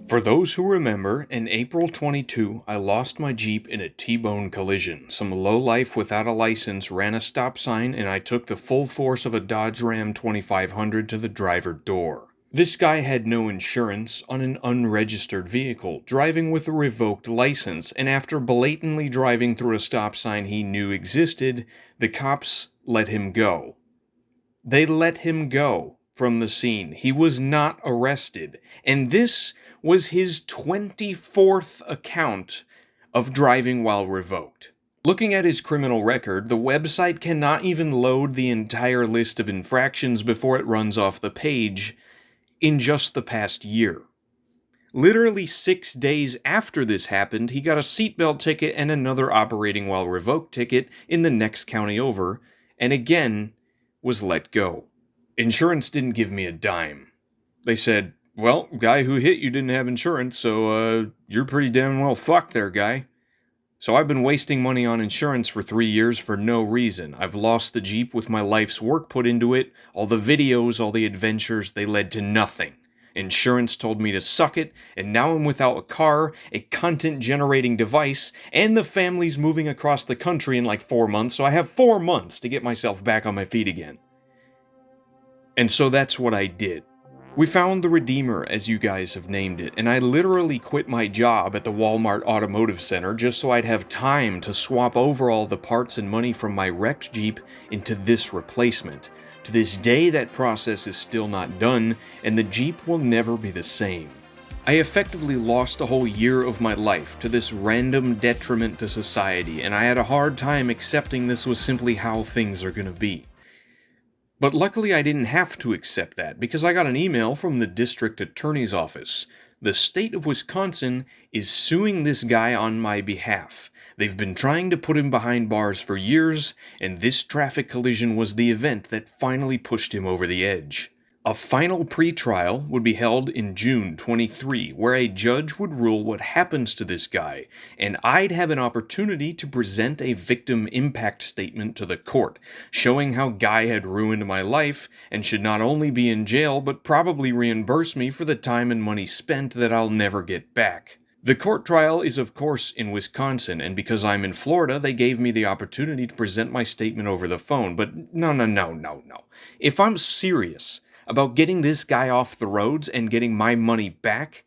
For those who remember, in April 22, I lost my Jeep in a T-bone collision. Some lowlife without a license ran a stop sign and I took the full force of a Dodge Ram 2500 to the driver door. This guy had no insurance on an unregistered vehicle, driving with a revoked license, and after blatantly driving through a stop sign he knew existed, the cops let him go. They let him go from the scene. He was not arrested, and this was his 24th account of driving while revoked. Looking at his criminal record, the website cannot even load the entire list of infractions before it runs off the page in just the past year. Literally 6 days after this happened, he got a seatbelt ticket and another operating while revoked ticket in the next county over, and again was let go. Insurance didn't give me a dime. They said, well, guy who hit you didn't have insurance, so you're pretty damn well fucked there, guy. So I've been wasting money on insurance for 3 years for no reason. I've lost the Jeep with my life's work put into it, all the videos, all the adventures, they led to nothing. Insurance told me to suck it, and now I'm without a car, a content-generating device, and the family's moving across the country in like 4 months, so I have 4 months to get myself back on my feet again. And so that's what I did. We found the Redeemer, as you guys have named it, and I literally quit my job at the Walmart Automotive Center just so I'd have time to swap over all the parts and money from my wrecked Jeep into this replacement. To this day, that process is still not done, and the Jeep will never be the same. I effectively lost a whole year of my life to this random detriment to society, and I had a hard time accepting this was simply how things are gonna be. But luckily I didn't have to accept that, because I got an email from the district attorney's office. The state of Wisconsin is suing this guy on my behalf. They've been trying to put him behind bars for years, and this traffic collision was the event that finally pushed him over the edge. A final pre-trial would be held in June 23, where a judge would rule what happens to this guy, and I'd have an opportunity to present a victim impact statement to the court, showing how Guy had ruined my life and should not only be in jail, but probably reimburse me for the time and money spent that I'll never get back. The court trial is of course in Wisconsin, and because I'm in Florida, they gave me the opportunity to present my statement over the phone, but no. If I'm serious about getting this guy off the roads and getting my money back,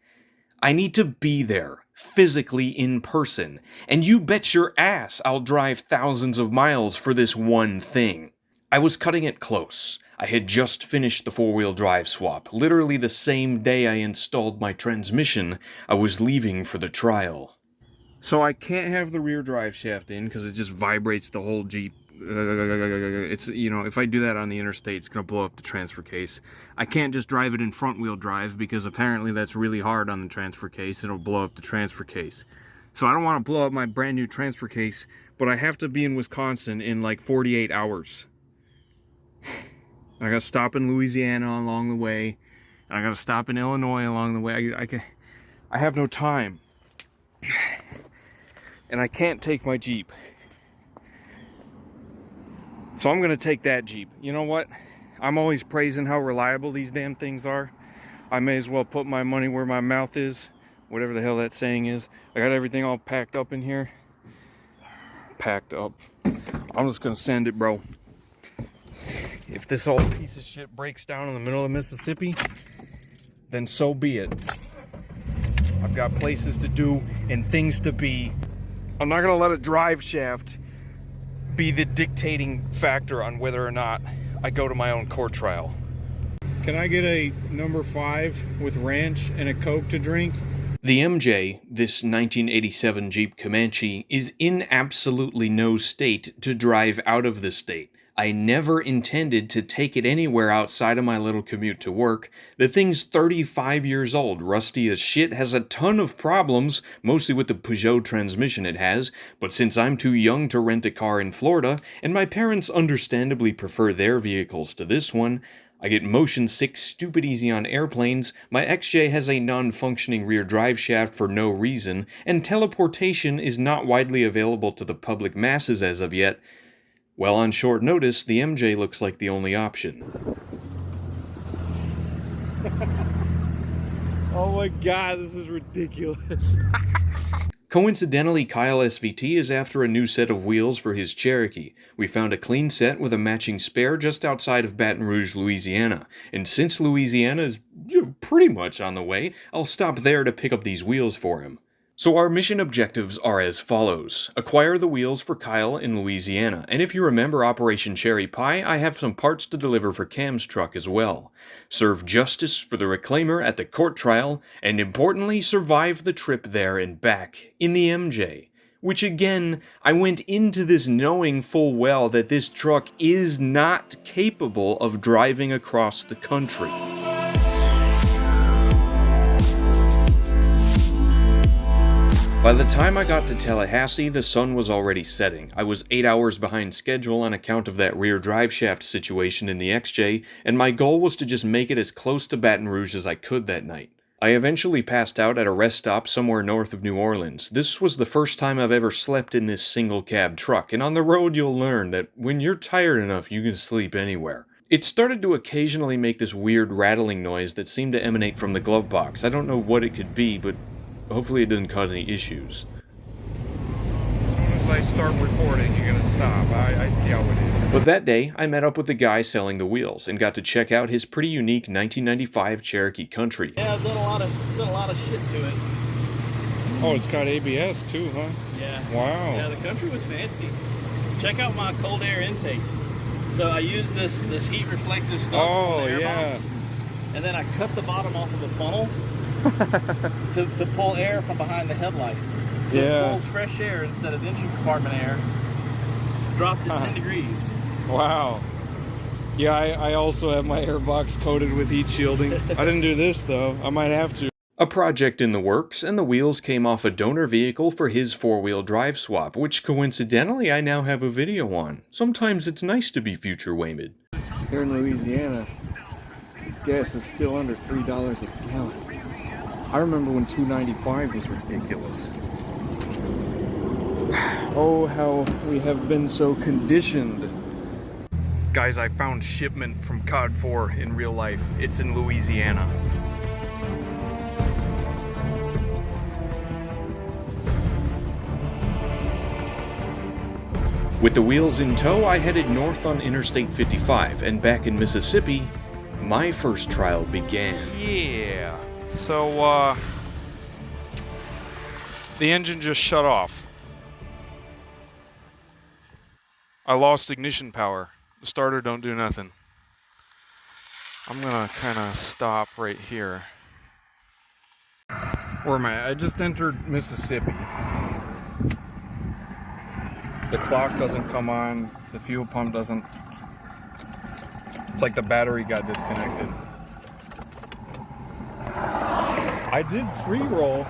I need to be there, physically in person. And you bet your ass I'll drive thousands of miles for this one thing. I was cutting it close. I had just finished the four-wheel drive swap. Literally the same day I installed my transmission, I was leaving for the trial. So I can't have the rear drive shaft in because it just vibrates the whole Jeep. It's, you know, if I do that on the interstate, it's gonna blow up the transfer case. I can't just drive it in front wheel drive because apparently that's really hard on the transfer case. It'll blow up the transfer case. So I don't want to blow up my brand new transfer case, but I have to be in Wisconsin in like 48 hours. I gotta stop in Louisiana along the way, and I gotta stop in Illinois along the way. I have no time, and I can't take my Jeep. So I'm gonna take that Jeep. You know what? I'm always praising how reliable these damn things are. I may as well put my money where my mouth is, whatever the hell that saying is. I got everything all packed up in here. Packed up. I'm just gonna send it, bro. If this old piece of shit breaks down in the middle of Mississippi, then so be it. I've got places to do and things to be. I'm not gonna let a drive shaft be the dictating factor on whether or not I go to my own court trial. Can I get a number 5 with ranch and a Coke to drink? The MJ, this 1987 Jeep Comanche, is in absolutely no state to drive out of the state. I never intended to take it anywhere outside of my little commute to work. The thing's 35 years old, rusty as shit, has a ton of problems, mostly with the Peugeot transmission it has, but since I'm too young to rent a car in Florida, and my parents understandably prefer their vehicles to this one, I get motion sick stupid easy on airplanes, my XJ has a non-functioning rear drive shaft for no reason, and teleportation is not widely available to the public masses as of yet. Well, on short notice, the MJ looks like the only option. Oh my god, this is ridiculous. Coincidentally, Kyle SVT is after a new set of wheels for his Cherokee. We found a clean set with a matching spare just outside of Baton Rouge, Louisiana. And since Louisiana is pretty much on the way, I'll stop there to pick up these wheels for him. So our mission objectives are as follows. Acquire the wheels for Kyle in Louisiana, and if you remember Operation Cherry Pie, I have some parts to deliver for Cam's truck as well. Serve justice for the reclaimer at the court trial, and importantly survive the trip there and back in the MJ. Which again, I went into this knowing full well that this truck is not capable of driving across the country. By the time I got to Tallahassee, the sun was already setting. I was 8 hours behind schedule on account of that rear drive shaft situation in the XJ, and my goal was to just make it as close to Baton Rouge as I could that night. I eventually passed out at a rest stop somewhere north of New Orleans. This was the first time I've ever slept in this single cab truck, and on the road you'll learn that when you're tired enough, you can sleep anywhere. It started to occasionally make this weird rattling noise that seemed to emanate from the glove box. I don't know what it could be, but hopefully it doesn't cause any issues. As soon as I start recording, you're gonna stop. I see how it is. But that day, I met up with the guy selling the wheels and got to check out his pretty unique 1995 Cherokee Country. Yeah, I've done a lot of shit to it. Oh, it's got ABS too, huh? Yeah. Wow. Yeah, the Country was fancy. Check out my cold air intake. So I used this heat reflective stuff. Oh, yeah. Box, and then I cut the bottom off of the funnel to pull air from behind the headlight. So it pulls fresh air instead of engine compartment air. Dropped it 10 degrees. Wow. Yeah, I also have my airbox coated with heat shielding. I didn't do this though. I might have to. A project in the works, and the wheels came off a donor vehicle for his four-wheel drive swap, which coincidentally I now have a video on. Sometimes it's nice to be future weighted. Here in Louisiana, gas is still under $3 a gallon. I remember when $2.95 was ridiculous. Oh, how we have been so conditioned. Guys, I found shipment from COD 4 in real life. It's in Louisiana. With the wheels in tow, I headed north on Interstate 55, and back in Mississippi, my first trial began. Yeah. So, the engine just shut off. I lost ignition power. The starter don't do nothing. I'm gonna kind of stop right here. Where am I? I just entered Mississippi. The clock doesn't come on. The fuel pump doesn't. It's like the battery got disconnected. I did free roll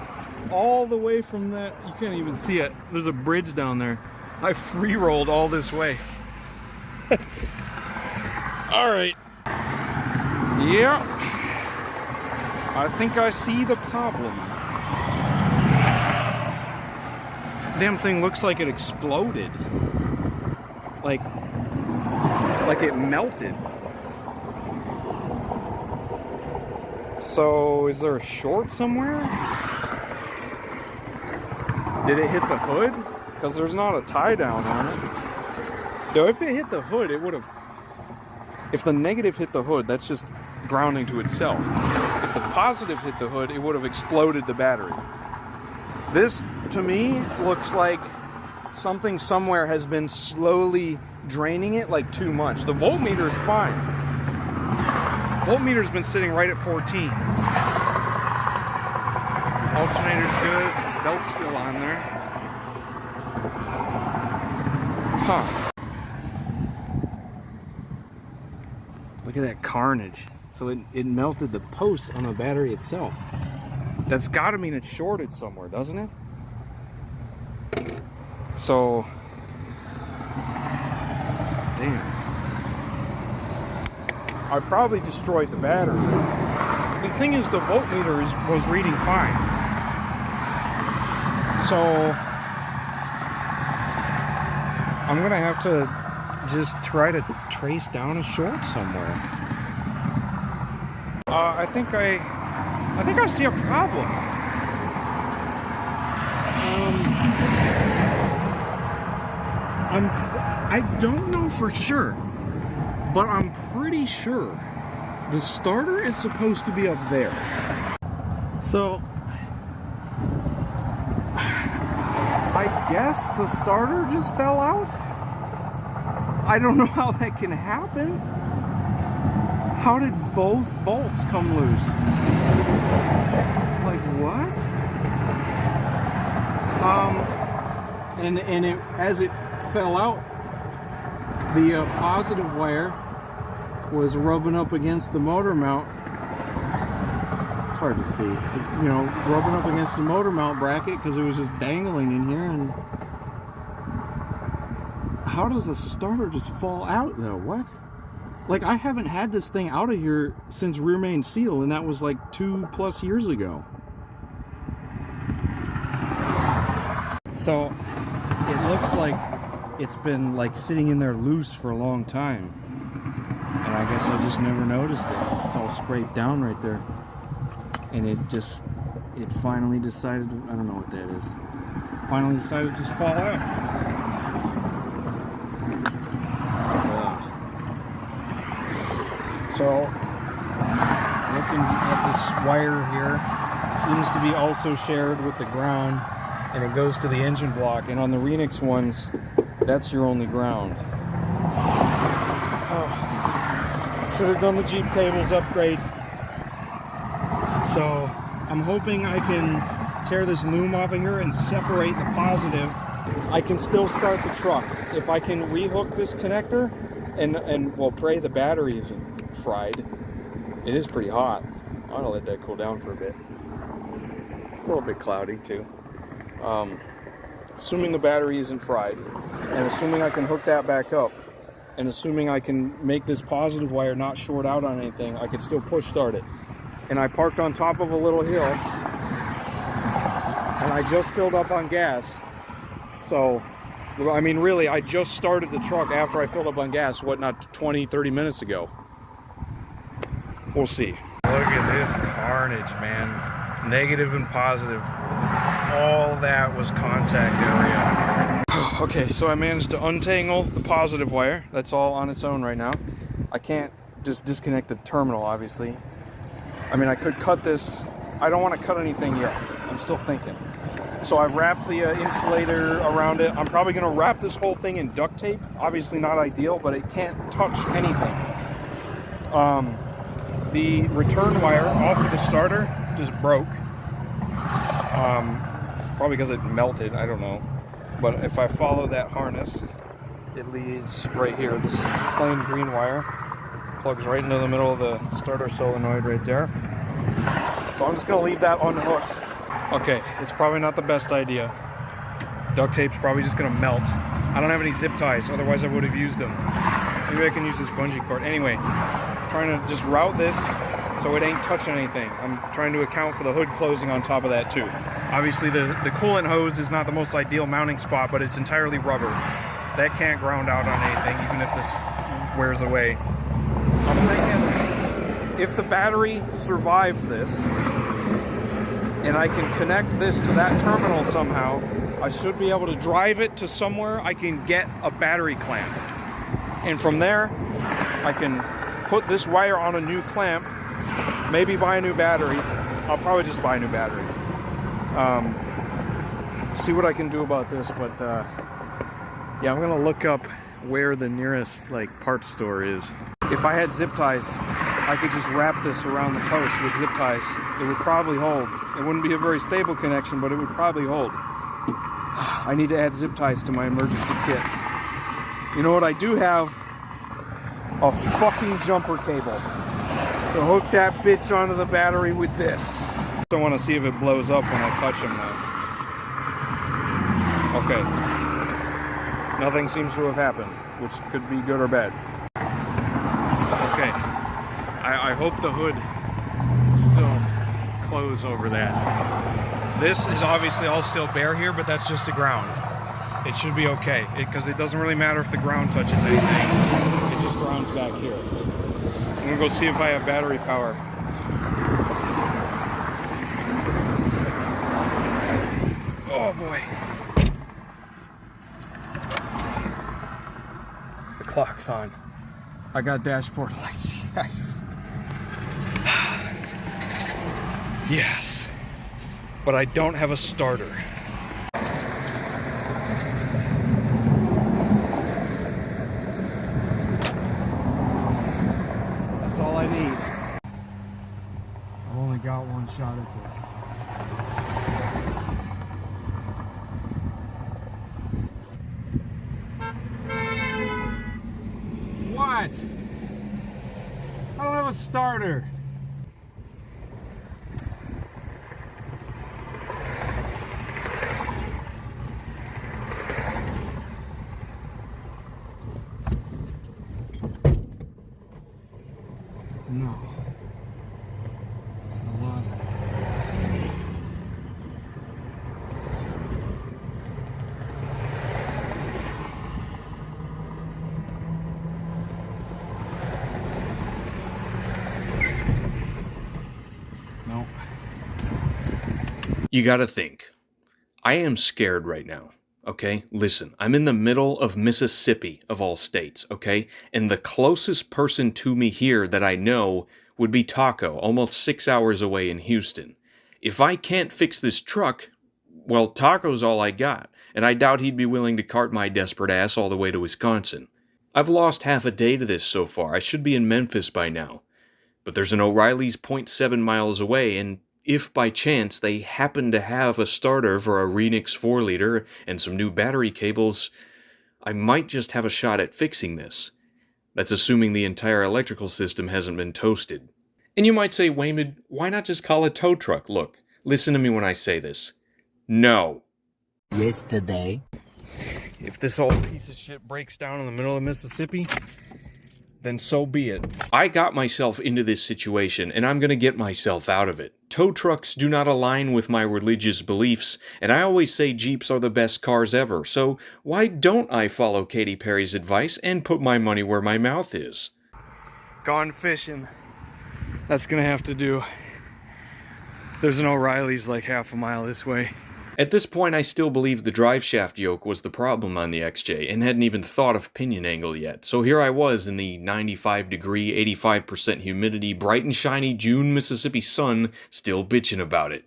all the way from that. You can't even see it. There's a bridge down there. I free rolled all this way. All right. Yeah. I think I see the problem. Damn thing looks like it exploded. Like it melted. So, is there a short somewhere? Did it hit the hood? Because there's not a tie down on it. No, if it hit the hood, it would have... If the negative hit the hood, that's just grounding to itself. If the positive hit the hood, it would have exploded the battery. This, to me, looks like something somewhere has been slowly draining it, like too much. The voltmeter is fine. Voltmeter's been sitting right at 14. Alternator's good. Belt's still on there. Huh. Look at that carnage. So it melted the post on the battery itself. That's gotta mean it's shorted somewhere, doesn't it? So, damn. I probably destroyed the battery. The thing is, the voltmeter was reading fine. So, I'm gonna have to just try to trace down a short somewhere. I think I I think I see a problem. I don't know for sure, but I'm pretty sure the starter is supposed to be up there. So I guess the starter just fell out. I don't know how that can happen. How did both bolts come loose? Like what? And it, as it fell out, the positive wire was rubbing up against the motor mount. It's hard to see, you know, rubbing up against the motor mount bracket because it was just dangling in here. And how does a starter just fall out though? What? Like, I haven't had this thing out of here since rear main seal, and that was like 2+ years ago. So it looks like it's been like sitting in there loose for a long time, and I guess I just never noticed it. It's all scraped down right there, and it finally decided, I don't know what that is, finally decided to just fall out. So looking at this wire here, seems to be also shared with the ground, and it goes to the engine block, and on the Renix ones, that's your only ground. Oh, should have done the Jeep cables upgrade. So I'm hoping I can tear this loom off of here and separate the positive. I can still start the truck. If I can rehook this connector and well, pray the battery isn't fried. It is pretty hot. I'm gonna let that cool down for a bit. A little bit cloudy too. Assuming the battery isn't fried, and assuming I can hook that back up, and assuming I can make this positive wire not short out on anything, I could still push start it. And I parked on top of a little hill, and I just filled up on gas. So, I mean, really, I just started the truck after I filled up on gas, what, not 20-30 minutes ago. We'll see. Look at this carnage, man. Negative and positive. All that was contact area. Okay, so I managed to untangle the positive wire. That's all on its own right now. I can't just disconnect the terminal, obviously. I mean, I could cut this. I don't want to cut anything yet. I'm still thinking. So I've wrapped the insulator around it. I'm probably going to wrap this whole thing in duct tape. Obviously not ideal, but it can't touch anything. The return wire off of the starter just broke. Probably because it melted, I don't know. But if I follow that harness, it leads right here. This plain green wire plugs right into the middle of the starter solenoid right there. So I'm just gonna leave that unhooked. Okay, it's probably not the best idea. Duct tape's probably just gonna melt. I don't have any zip ties, otherwise I would have used them. Maybe I can use this bungee cord. Anyway, I'm trying to just route this so it ain't touching anything. I'm trying to account for the hood closing on top of that too. Obviously the coolant hose is not the most ideal mounting spot, but it's entirely rubber. That can't ground out on anything, even if this wears away. I'm thinking if the battery survived this, and I can connect this to that terminal somehow, I should be able to drive it to somewhere I can get a battery clamp. And from there, I can put this wire on a new clamp, maybe buy a new battery. I'll probably just buy a new battery. See what I can do about this, but yeah, I'm gonna look up where the nearest like parts store is. If I had zip ties, I could just wrap this around the post with zip ties. It would probably hold. It wouldn't be a very stable connection, but it would probably hold. I need to add zip ties to my emergency kit. You know what I do have? A fucking jumper cable to hook that bitch onto the battery with this. I want to see if it blows up when I touch him though. Okay. Nothing seems to have happened, which could be good or bad. Okay. I hope the hood will still close over that. This is obviously all still bare here, but that's just the ground. It should be okay, because it doesn't really matter if the ground touches anything. It just grounds back here. I'm gonna go see if I have battery power. Oh boy. The clock's on. I got dashboard lights. Yes. Yes. But I don't have a starter. That's all I need. I've only got one shot at this. What? I don't have a starter. No. I lost it. No. You gotta think. I am scared right now, okay? Listen, I'm in the middle of Mississippi, of all states, okay? And the closest person to me here that I know would be Taco, almost 6 hours away in Houston. If I can't fix this truck, well, Taco's all I got, and I doubt he'd be willing to cart my desperate ass all the way to Wisconsin. I've lost half a day to this so far. I should be in Memphis by now. But there's an O'Reilly's 0.7 miles away, and if by chance they happen to have a starter for a Renix 4-liter and some new battery cables, I might just have a shot at fixing this. That's assuming the entire electrical system hasn't been toasted. And you might say, Waymond, why not just call a tow truck? Look, listen to me when I say this. No. Yesterday. If this old piece of shit breaks down in the middle of Mississippi, then so be it. I got myself into this situation, and I'm gonna get myself out of it. Tow trucks do not align with my religious beliefs, and I always say Jeeps are the best cars ever, so why don't I follow Katy Perry's advice and put my money where my mouth is? Gone fishing. That's gonna have to do. There's an O'Reilly's like half a mile this way. At this point, I still believe the drive shaft yoke was the problem on the XJ, and hadn't even thought of pinion angle yet. So here I was in the 95-degree, 85% humidity, bright and shiny June Mississippi sun, still bitching about it.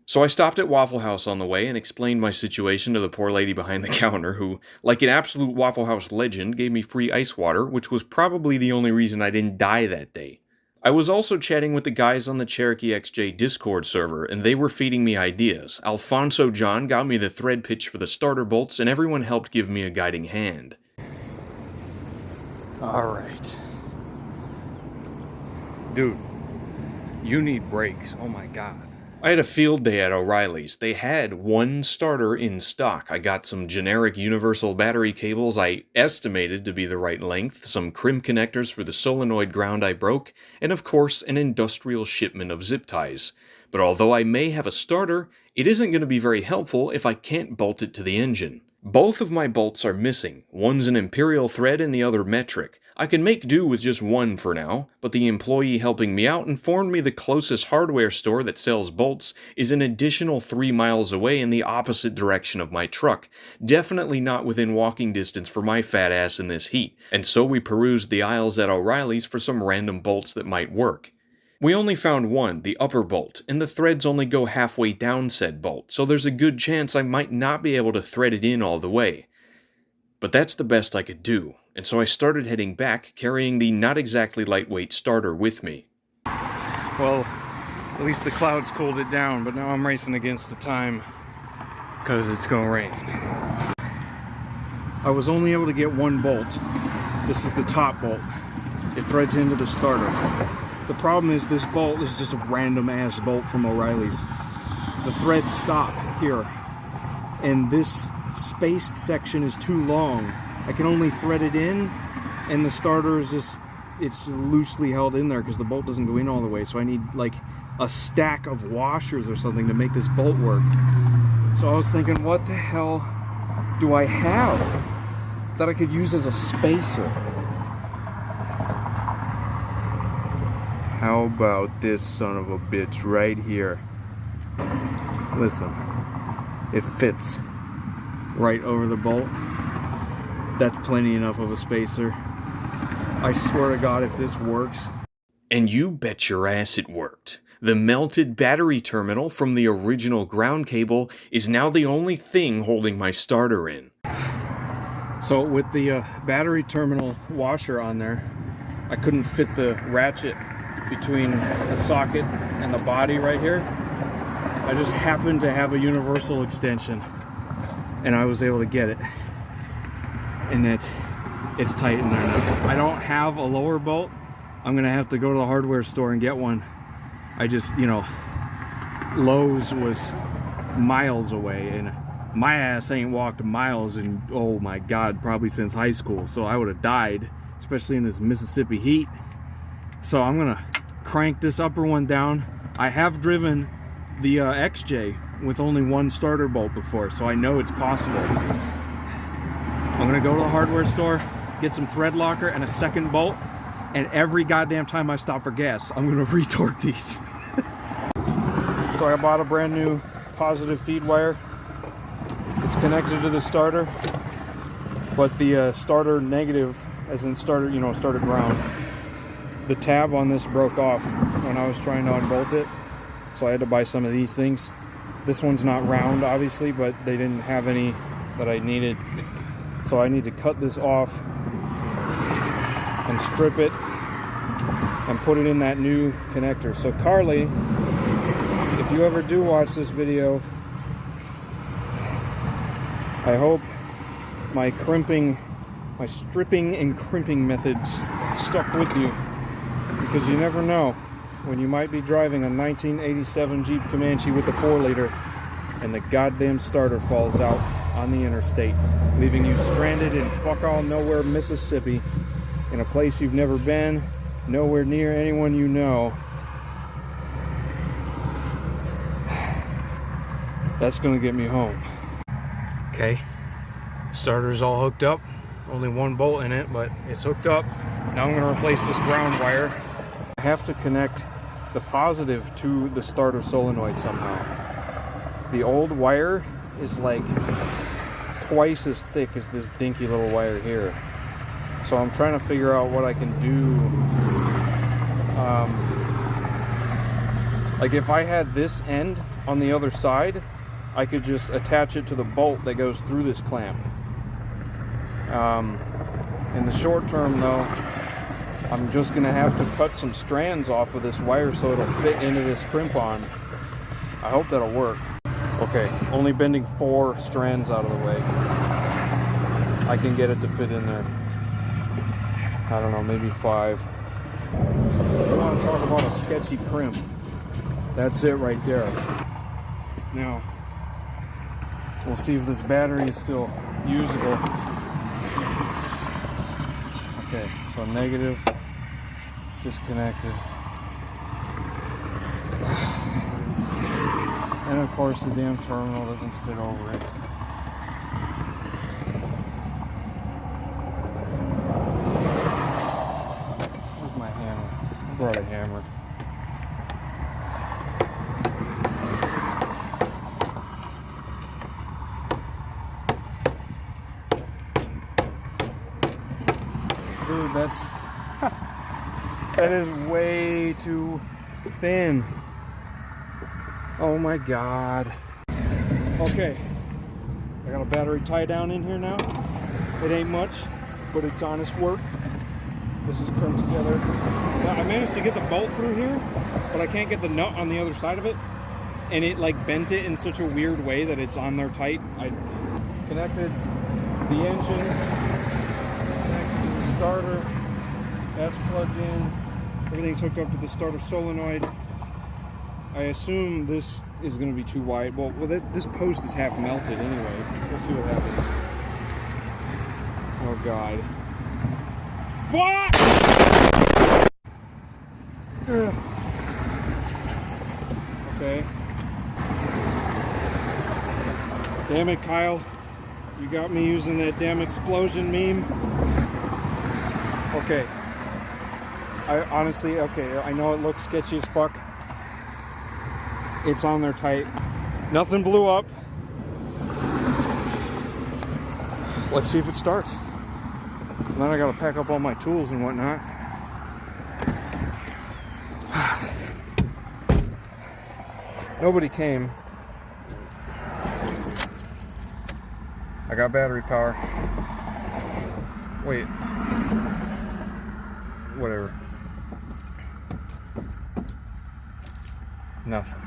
So I stopped at Waffle House on the way and explained my situation to the poor lady behind the counter who, like an absolute Waffle House legend, gave me free ice water, which was probably the only reason I didn't die that day. I was also chatting with the guys on the Cherokee XJ Discord server, and they were feeding me ideas. Alfonso John got me the thread pitch for the starter bolts, and everyone helped give me a guiding hand. Alright. Dude, you need brakes. Oh my god. I had a field day at O'Reilly's. They had one starter in stock. I got some generic universal battery cables I estimated to be the right length, some crimp connectors for the solenoid ground I broke, and of course an industrial shipment of zip ties. But although I may have a starter, it isn't going to be very helpful if I can't bolt it to the engine. Both of my bolts are missing. One's an imperial thread and the other metric. I can make do with just one for now, but the employee helping me out informed me the closest hardware store that sells bolts is an additional 3 miles away in the opposite direction of my truck, definitely not within walking distance for my fat ass in this heat, and so we perused the aisles at O'Reilly's for some random bolts that might work. We only found one, the upper bolt, and the threads only go halfway down said bolt, so there's a good chance I might not be able to thread it in all the way. But that's the best I could do, and so I started heading back, carrying the not exactly lightweight starter with me. Well, at least the clouds cooled it down, but now I'm racing against the time because it's gonna rain. I was only able to get one bolt. This is the top bolt. It threads into the starter. The problem is this bolt is just a random ass bolt from O'Reilly's. The threads stop here, and this spaced section is too long. I can only thread it in, and the starter is just, it's loosely held in there because the bolt doesn't go in all the way, so I need like a stack of washers or something to make this bolt work. So I was thinking, what the hell do I have that I could use as a spacer? How about this son of a bitch right here? Listen, It fits right over the bolt. That's plenty enough of a spacer. I swear to God, if this works. And you bet your ass it worked. The melted battery terminal from the original ground cable is now the only thing holding my starter in. So with the battery terminal washer on there, I couldn't fit the ratchet between the socket and the body right here. I just happened to have a universal extension and I was able to get it. And it's tight in there now. I don't have a lower bolt. I'm gonna have to go to the hardware store and get one. I just, you know, Lowe's was miles away and my ass ain't walked miles in, oh my God, probably since high school. So I would have died, especially in this Mississippi heat. So I'm gonna crank this upper one down. I have driven the XJ with only one starter bolt before, so I know it's possible. I'm gonna go to the hardware store, get some thread locker and a second bolt, and every goddamn time I stop for gas, I'm gonna retorque these. So I bought a brand new positive feed wire. It's connected to the starter, but the starter negative, as in starter, you know, starter ground, the tab on this broke off when I was trying to unbolt it, so I had to buy some of these things. This one's not round, obviously, but they didn't have any that I needed, so I need to cut this off and strip it and put it in that new connector. So Carly, if you ever do watch this video, I hope my stripping and crimping methods stuck with you, because you never know when you might be driving a 1987 Jeep Comanche with a 4-liter and the goddamn starter falls out on the interstate, leaving you stranded in fuck all nowhere Mississippi, in a place you've never been, nowhere near anyone you know. That's gonna get me home. Okay, starter's all hooked up. Only one bolt in it, but it's hooked up. Now I'm gonna replace this ground wire. I have to connect the positive to the starter solenoid somehow. The old wire is like twice as thick as this dinky little wire here. So I'm trying to figure out what I can do. Like if I had this end on the other side, I could just attach it to the bolt that goes through this clamp. In the short term though, I'm just gonna have to cut some strands off of this wire so it'll fit into this crimp-on. I hope that'll work. Okay, only bending 4 strands out of the way. I can get it to fit in there. I don't know, maybe 5. I want to talk about a sketchy crimp. That's it right there. Now, we'll see if this battery is still usable. Okay, so negative, disconnected. And of course the damn terminal doesn't fit over it. Where's my hammer? I brought a hammer. Dude, that is way too thin. Oh my God. Okay, I got a battery tie down in here now. It ain't much, but it's honest work. This is crimped together. Now, I managed to get the bolt through here, but I can't get the nut on the other side of it. And it like bent it in such a weird way that it's on there tight. It's connected the engine, connected to the starter. That's plugged in. Everything's hooked up to the starter solenoid. I assume this is going to be too wide. Well, this post is half melted anyway. We'll see what happens. Oh God. Fuck! Okay. Damn it, Kyle. You got me using that damn explosion meme. Okay. Okay, I know it looks sketchy as fuck. It's on there tight. Nothing blew up. let's see if it starts. And then I gotta pack up all my tools and whatnot. Nobody came. I got battery power. Wait. Whatever. Nothing.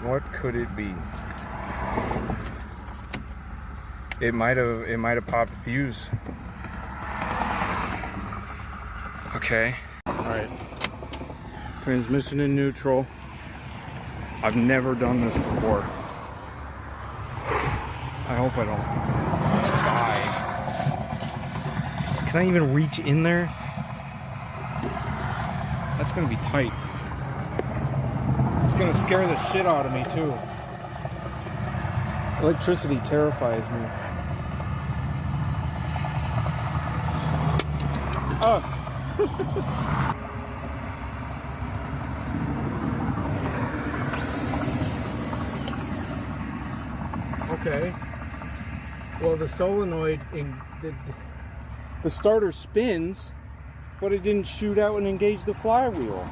What could it be? It might have popped a fuse. Okay. Alright. Transmission in neutral. I've never done this before. I hope I don't die. Can I even reach in there? That's gonna be tight. It's gonna scare the shit out of me too. Electricity terrifies me. Oh. Okay. Well, the solenoid in the starter spins, but it didn't shoot out and engage the flywheel.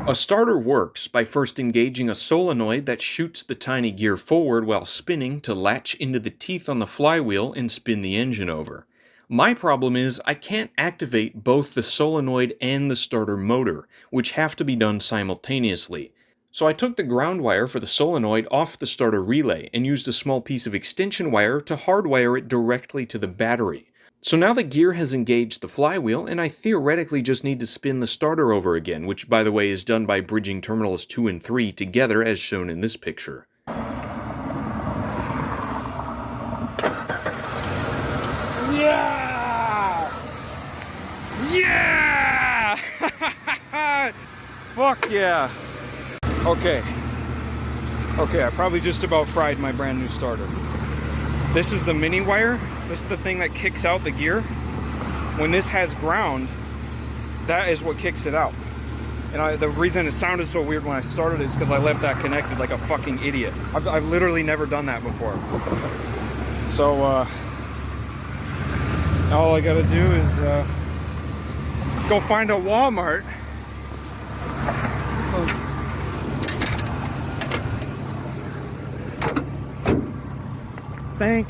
A starter works by first engaging a solenoid that shoots the tiny gear forward while spinning to latch into the teeth on the flywheel and spin the engine over. My problem is I can't activate both the solenoid and the starter motor, which have to be done simultaneously. So I took the ground wire for the solenoid off the starter relay and used a small piece of extension wire to hardwire it directly to the battery. So now the gear has engaged the flywheel, and I theoretically just need to spin the starter over again, which by the way is done by bridging terminals 2 and 3 together as shown in this picture. Yeah! Yeah! Fuck yeah! Okay, I probably just about fried my brand new starter. This is the mini wire. This is the thing that kicks out the gear. When this has ground, that is what kicks it out. And the reason it sounded so weird when I started it is because I left that connected like a fucking idiot. I've literally never done that before. So, all I gotta do is go find a Walmart. Thank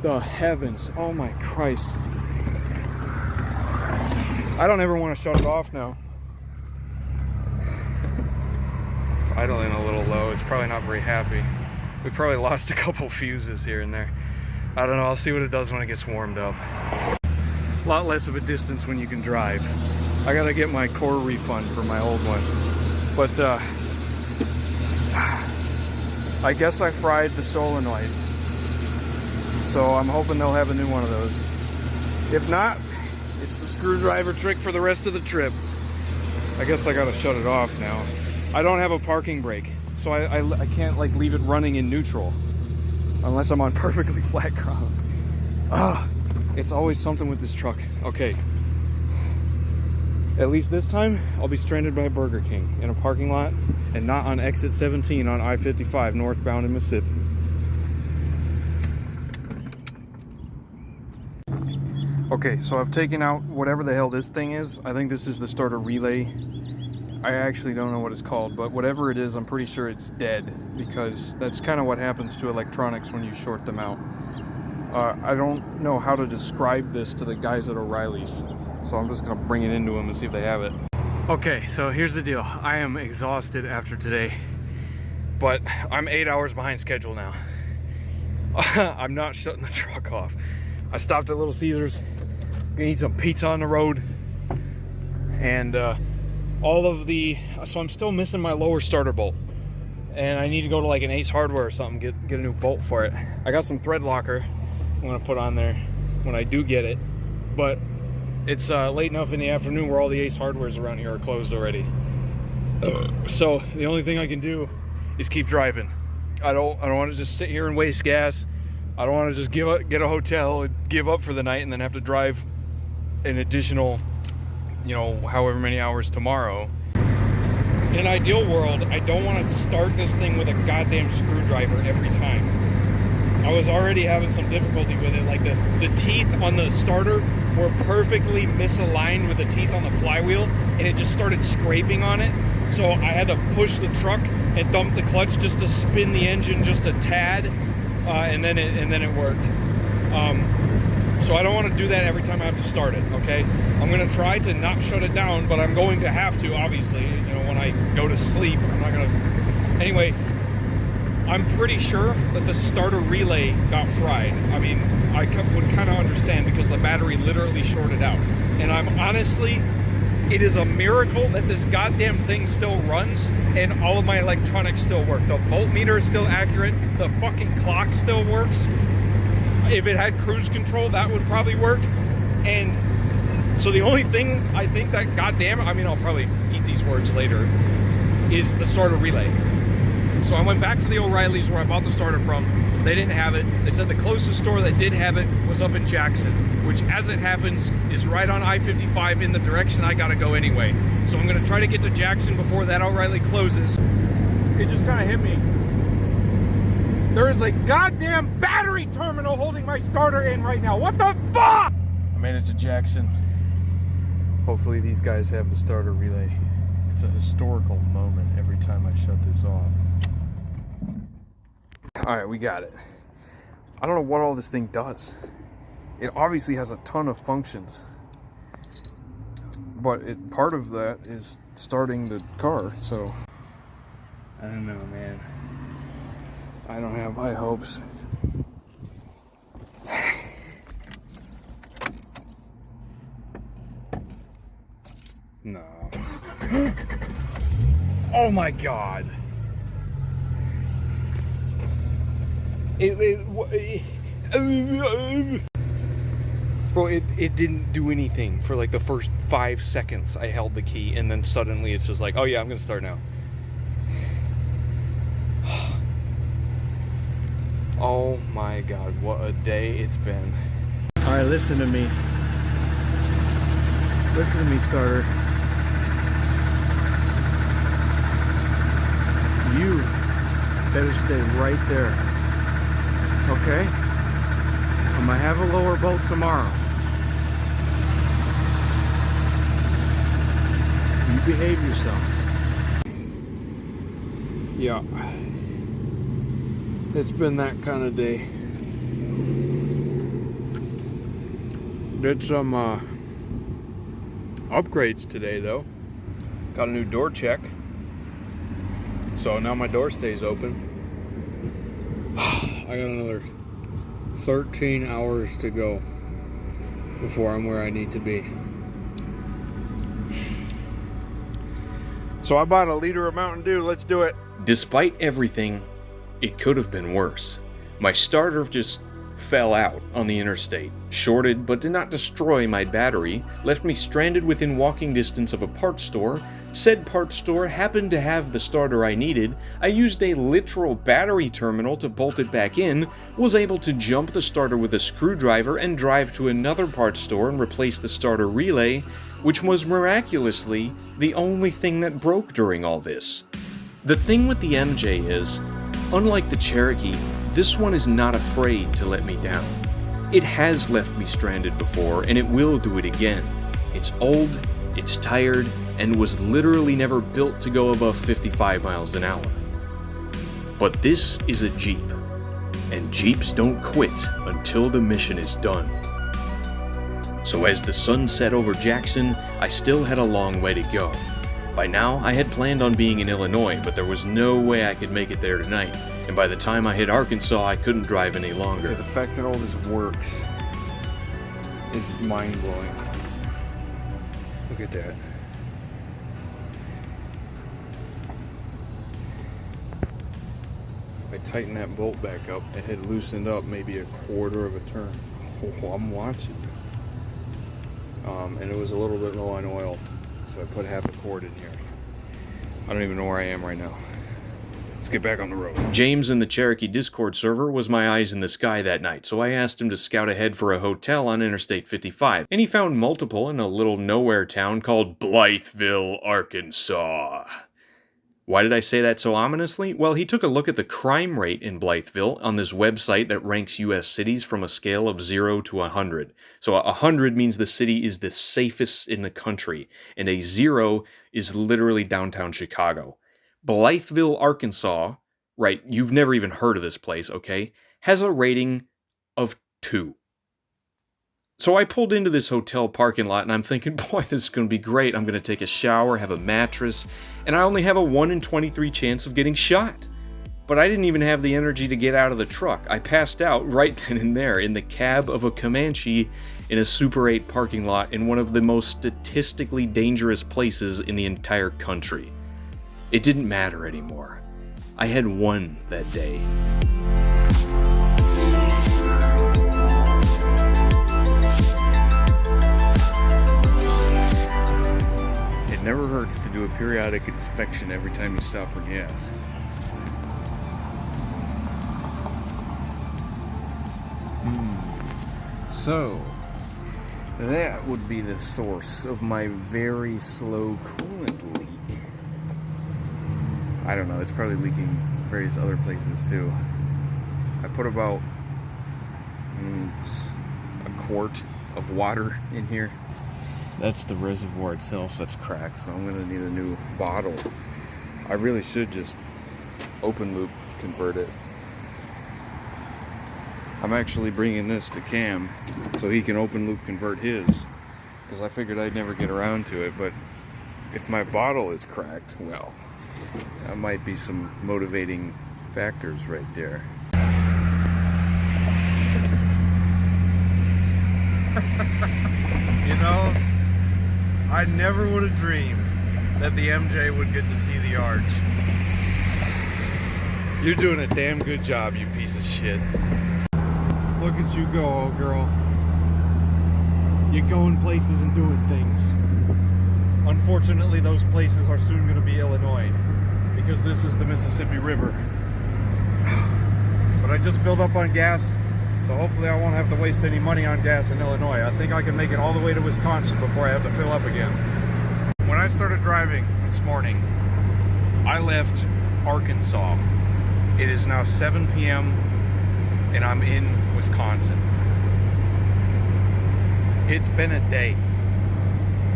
the heavens. Oh my Christ. I don't ever want to shut it off now. It's idling a little low. It's probably not very happy. We probably lost a couple fuses here and there. I don't know. I'll see what it does when it gets warmed up. A lot less of a distance when you can drive. I gotta get my core refund for my old one. But I guess I fried the solenoid. So I'm hoping they'll have a new one of those. If not, it's the screwdriver trick for the rest of the trip. I guess I gotta shut it off now. I don't have a parking brake, so I can't like leave it running in neutral unless I'm on perfectly flat ground. It's always something with this truck. Okay. At least this time, I'll be stranded by Burger King in a parking lot and not on exit 17 on I-55 northbound in Mississippi. Okay, so I've taken out whatever the hell this thing is. I think this is the starter relay. I actually don't know what it's called, but whatever it is, I'm pretty sure it's dead, because that's kind of what happens to electronics when you short them out. I don't know how to describe this to the guys at O'Reilly's, so I'm just gonna bring it into them and see if they have it. Okay, so here's the deal. I am exhausted after today, but I'm 8 hours behind schedule now. I'm not shutting the truck off. I stopped at Little Caesars, gonna eat some pizza on the road, and so I'm still missing my lower starter bolt, and I need to go to like an Ace Hardware or something, get a new bolt for it. I got some thread locker I'm gonna put on there when I do get it, but it's late enough in the afternoon where all the Ace Hardwares around here are closed already. So the only thing I can do is keep driving. I don't want to just sit here and waste gas. I don't want to just get a hotel and give up for the night and then have to drive an additional, you know, however many hours tomorrow. In an ideal world, I don't want to start this thing with a goddamn screwdriver every time. I was already having some difficulty with it. Like the teeth on the starter were perfectly misaligned with the teeth on the flywheel, and it just started scraping on it. So I had to push the truck and dump the clutch just to spin the engine just a tad, and then it worked. So I don't want to do that every time I have to start it, okay? I'm going to try to not shut it down, but I'm going to have to, obviously. You know, when I go to sleep, I'm not going to... Anyway, I'm pretty sure that the starter relay got fried. I mean, I would kind of understand because the battery literally shorted out. And I'm honestly... It is a miracle that this goddamn thing still runs and all of my electronics still work. The voltmeter is still accurate. The fucking clock still works. If it had cruise control, that would probably work. And so the only thing I think that, goddamn, I mean, I'll probably eat these words later, is the starter relay. So I went back to the O'Reilly's where I bought the starter from. They didn't have it. They said the closest store that did have it was up in Jackson, which, as it happens, is right on I-55 in the direction I gotta go anyway. So I'm gonna try to get to Jackson before that O'Reilly closes. It just kind of hit me. There is a goddamn battery terminal holding my starter in right now. What the fuck? I made it to Jackson. Hopefully these guys have the starter relay. It's a historical moment every time I shut this off. Alright, we got it. I don't know what all this thing does. It obviously has a ton of functions. But part of that is starting the car, so... I don't know, man. I don't have high hopes. No. Oh my god. Bro, it didn't do anything for like the first 5 seconds. I held the key and then suddenly it's just like, oh yeah, I'm gonna start now. Oh my god, what a day it's been. Alright, listen to me. Listen to me, starter. You better stay right there. Okay? I'm gonna have a lower bolt tomorrow. You behave yourself. Yeah. It's been that kind of day. Did some upgrades today though. Got a new door check. So now my door stays open. I got another 13 hours to go before I'm where I need to be. So I bought a liter of Mountain Dew. Let's do it. Despite everything, it could have been worse. My starter just fell out on the interstate, shorted but did not destroy my battery, left me stranded within walking distance of a parts store. Said parts store happened to have the starter I needed. I used a literal battery terminal to bolt it back in, was able to jump the starter with a screwdriver and drive to another parts store and replace the starter relay, which was miraculously the only thing that broke during all this. The thing with the MJ is, unlike the Cherokee, this one is not afraid to let me down. It has left me stranded before, and it will do it again. It's old, it's tired, and was literally never built to go above 55 miles an hour. But this is a Jeep, and Jeeps don't quit until the mission is done. So as the sun set over Jackson, I still had a long way to go. By now, I had planned on being in Illinois, but there was no way I could make it there tonight, and by the time I hit Arkansas, I couldn't drive any longer. The fact that all this works is mind-blowing. Look at that. If I tighten that bolt back up, it had loosened up maybe a quarter of a turn. Oh, I'm watching. And it was a little bit low on oil. So I put half a quart in here. I don't even know where I am right now. Let's get back on the road. James in the Cherokee Discord server was my eyes in the sky that night, so I asked him to scout ahead for a hotel on Interstate 55, and he found multiple in a little nowhere town called Blytheville, Arkansas. Why did I say that so ominously? Well, he took a look at the crime rate in Blytheville on this website that ranks U.S. cities from a scale of 0 to 100. So 100 means the city is the safest in the country, and a 0 is literally downtown Chicago. Blytheville, Arkansas, right, you've never even heard of this place, okay, has a rating of 2. So I pulled into this hotel parking lot and I'm thinking, boy, this is going to be great. I'm going to take a shower, have a mattress, and I only have a 1 in 23 chance of getting shot. But I didn't even have the energy to get out of the truck. I passed out right then and there in the cab of a Comanche in a Super 8 parking lot in one of the most statistically dangerous places in the entire country. It didn't matter anymore. I had won that day. It never hurts to do a periodic inspection every time you stop for gas. So, that would be the source of my very slow coolant leak. I don't know, it's probably leaking various other places too. I put about a quart of water in here. That's the reservoir itself that's cracked, so I'm gonna need a new bottle. I really should just open loop convert it. I'm actually bringing this to Cam so he can open loop convert his, because I figured I'd never get around to it. But if my bottle is cracked, well, that might be some motivating factors right there. You know, I never would have dreamed that the MJ would get to see the arch. You're doing a damn good job, you piece of shit. Look at you go, old girl. You're going places and doing things. Unfortunately, those places are soon going to be Illinois, because this is the Mississippi River. But I just filled up on gas, so hopefully I won't have to waste any money on gas in Illinois. I think I can make it all the way to Wisconsin before I have to fill up again. When I started driving this morning, I left Arkansas. It is now 7 p.m. and I'm in Wisconsin. It's been a day.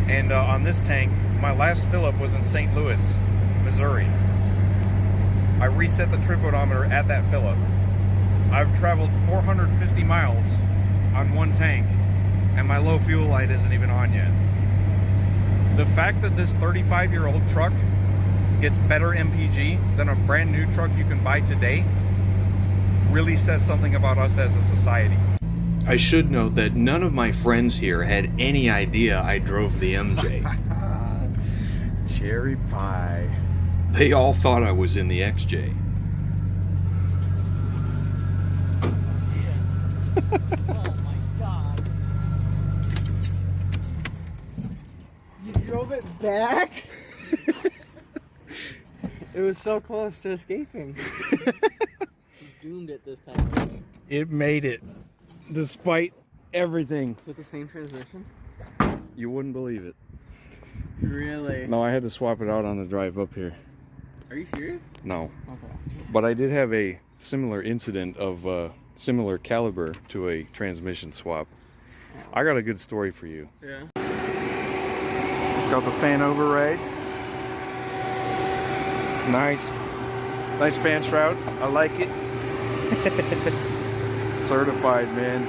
And on this tank, my last fill up was in St. Louis, Missouri. I reset the trip odometer at that fill up. I've traveled 450 miles on one tank, and my low fuel light isn't even on yet. The fact that this 35-year-old truck gets better MPG than a brand new truck you can buy today really says something about us as a society. I should note that none of my friends here had any idea I drove the MJ. Cherry pie. They all thought I was in the XJ. Oh my god. You drove it back? It was so close to escaping. You doomed it this time. It made it, despite everything. With the same transmission? You wouldn't believe it. Really? No, I had to swap it out on the drive up here. Are you serious? No. Okay. But I did have a similar incident of similar caliber to a transmission swap. I got a good story for you. Yeah. Got the fan override. Nice. Nice fan shroud. I like it. Certified, man.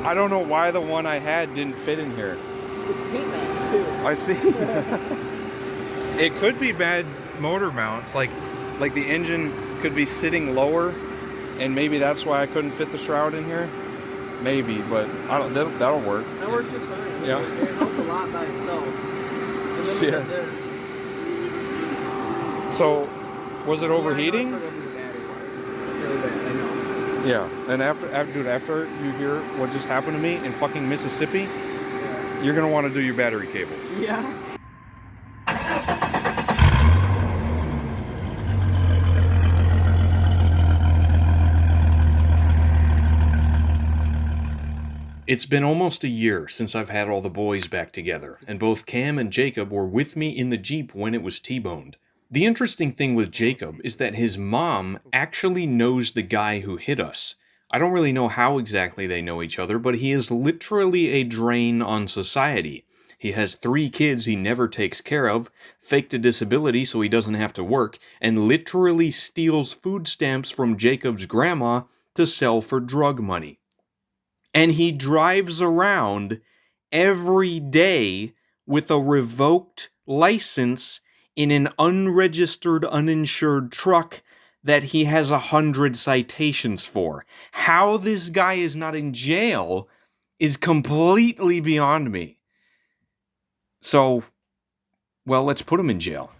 I don't know why the one I had didn't fit in here. It's paint match too. I see. It could be bad motor mounts. Like the engine could be sitting lower, and maybe that's why I couldn't fit the shroud in here. Maybe, but I don't. That'll work. That works just fine. Yeah. It helped a lot by itself. And then we Yeah. did this. So, was it overheating? I know it's the battery wire. It's really bad, I know. Yeah. And after you hear what just happened to me in fucking Mississippi, Yeah. you're gonna want to do your battery cables. Yeah. It's been almost a year since I've had all the boys back together, and both Cam and Jacob were with me in the Jeep when it was T-boned. The interesting thing with Jacob is that his mom actually knows the guy who hit us. I don't really know how exactly they know each other, but he is literally a drain on society. He has 3 kids he never takes care of, faked a disability so he doesn't have to work, and literally steals food stamps from Jacob's grandma to sell for drug money. And he drives around every day with a revoked license in an unregistered, uninsured truck that he has 100 citations for. How this guy is not in jail is completely beyond me. So, well, let's put him in jail.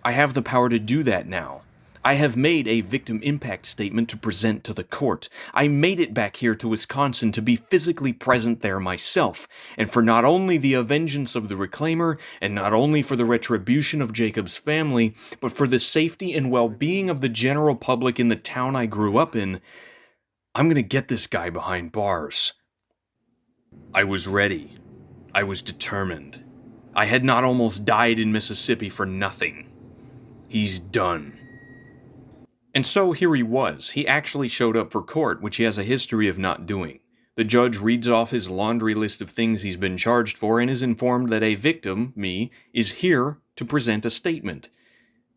I have the power to do that now. I have made a victim impact statement to present to the court. I made it back here to Wisconsin to be physically present there myself, and for not only the vengeance of the reclaimer, and not only for the retribution of Jacob's family, but for the safety and well-being of the general public in the town I grew up in, I'm gonna get this guy behind bars. I was ready. I was determined. I had not almost died in Mississippi for nothing. He's done. And so here he was. He actually showed up for court, which he has a history of not doing. The judge reads off his laundry list of things he's been charged for and is informed that a victim, me, is here to present a statement.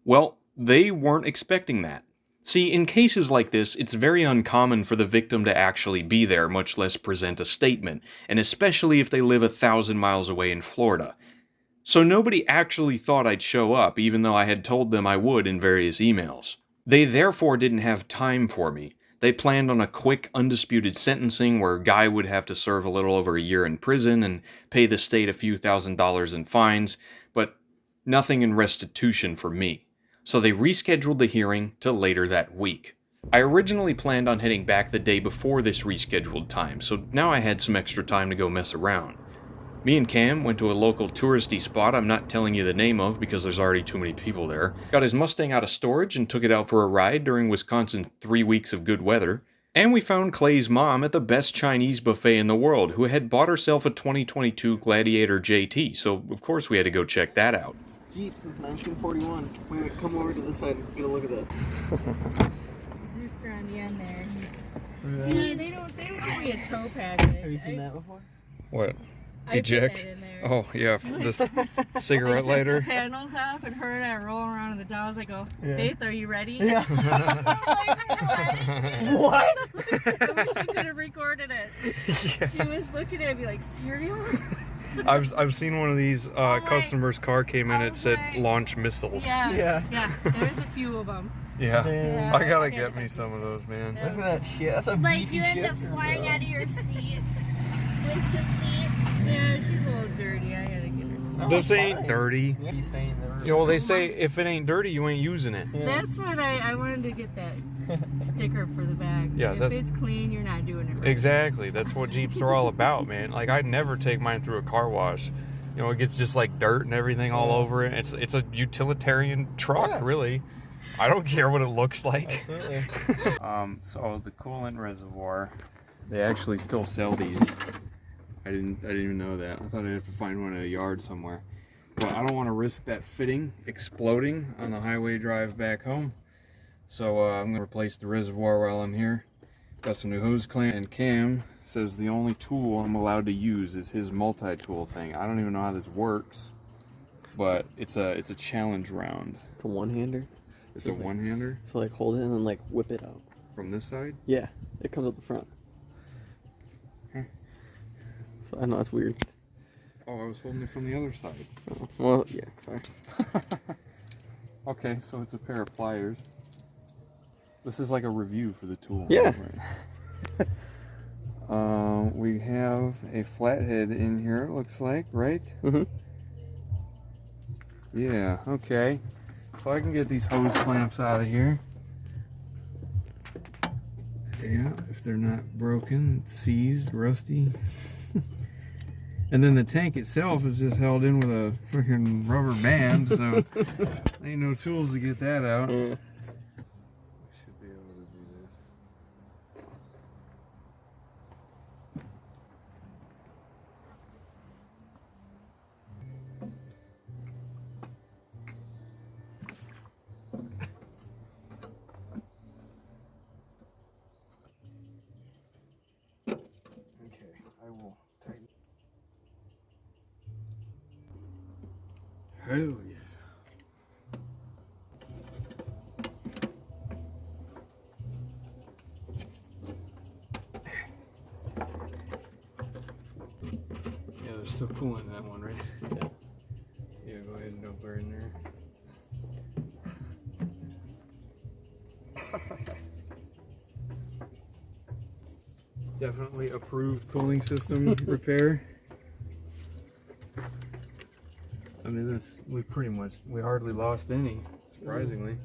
Well, they weren't expecting that. See, in cases like this, it's very uncommon for the victim to actually be there, much less present a statement, and especially if they live 1,000 miles away in Florida. So nobody actually thought I'd show up, even though I had told them I would in various emails. They therefore didn't have time for me. They planned on a quick, undisputed sentencing where Guy would have to serve a little over a year in prison and pay the state a few $1,000s in fines, but nothing in restitution for me. So they rescheduled the hearing to later that week. I originally planned on heading back the day before this rescheduled time, so now I had some extra time to go mess around. Me and Cam went to a local touristy spot I'm not telling you the name of because there's already too many people there, got his Mustang out of storage and took it out for a ride during Wisconsin's 3 weeks of good weather, and we found Clay's mom at the best Chinese buffet in the world, who had bought herself a 2022 Gladiator JT, so of course we had to go check that out. Jeep since 1941. Wait, come over to this side and get a look at this. Rooster on the end there. Yeah, they don't give me a tow package. Have you seen that before? What? I Eject? put that in there. Oh, yeah, this cigarette I took lighter. the panels off and her and I roll around in the dolls. I go, Yeah. Faith, are you ready? Yeah. What? I wish you could have recorded it. Yeah. She was looking at me like, cereal? I've seen one of these customers' car came in, it said launch missiles. Yeah. There's a few of them. Yeah. Yeah. I gotta get me some of those, man. Look at that shit. That's a Like beefy you end shit up for flying out of your seat with the seat. Yeah, she's a little dirty. I gotta get her. This ain't dirty. Yeah, you stay in there. You know, they say if it ain't dirty, you ain't using it. Yeah. That's what I wanted to get that sticker for the back. Yeah, if that's- it's clean, you're not doing it right. Exactly. That's what Jeeps are all about, man. Like, I'd never take mine through a car wash. You know, it gets just like dirt and everything all over it. It's a utilitarian truck, Yeah. really. I don't care what it looks like. Absolutely. So the coolant reservoir, they actually still sell these. I didn't even know that. I thought I'd have to find one at a yard somewhere. But I don't want to risk that fitting exploding on the highway drive back home. So I'm gonna replace the reservoir while I'm here. Got some new hose clamp, and Cam says the only tool I'm allowed to use is his multi-tool thing. I don't even know how this works, but it's a challenge round. It's a one-hander. It's a one-hander So like hold it and then like whip it out. from this side. Yeah, it comes out the front. So I know it's weird. Oh, I was holding it from the other side. Oh, well, yeah. Sorry. Okay, so it's a pair of pliers. This is like a review for the tool. Yeah. Right. We have a flathead in here, it looks like, right? Mhm. Yeah, okay. So I can get these hose clamps out of here. Yeah, if they're not broken, seized, rusty. And then the tank itself is just held in with a freaking rubber band, so ain't no tools to get that out. Yeah. Should be able to do this. I will tighten. Hell yeah. Yeah, they're still pulling that one, right? Yeah. Yeah, go ahead and dump her in there. Definitely approved cooling system repair. I mean, this we hardly lost any, surprisingly.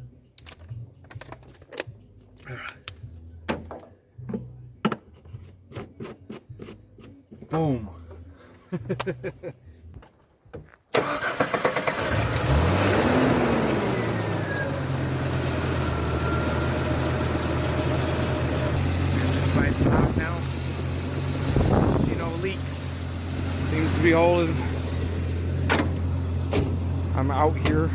Boom. Nice and hot now. See no leaks. Seems to be holding. I'm out here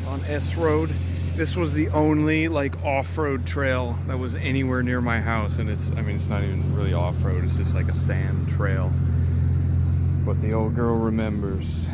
on S Road. This was the only like off-road trail that was anywhere near my house, and it's not even really off-road, it's just like a sand trail. But the old girl remembers.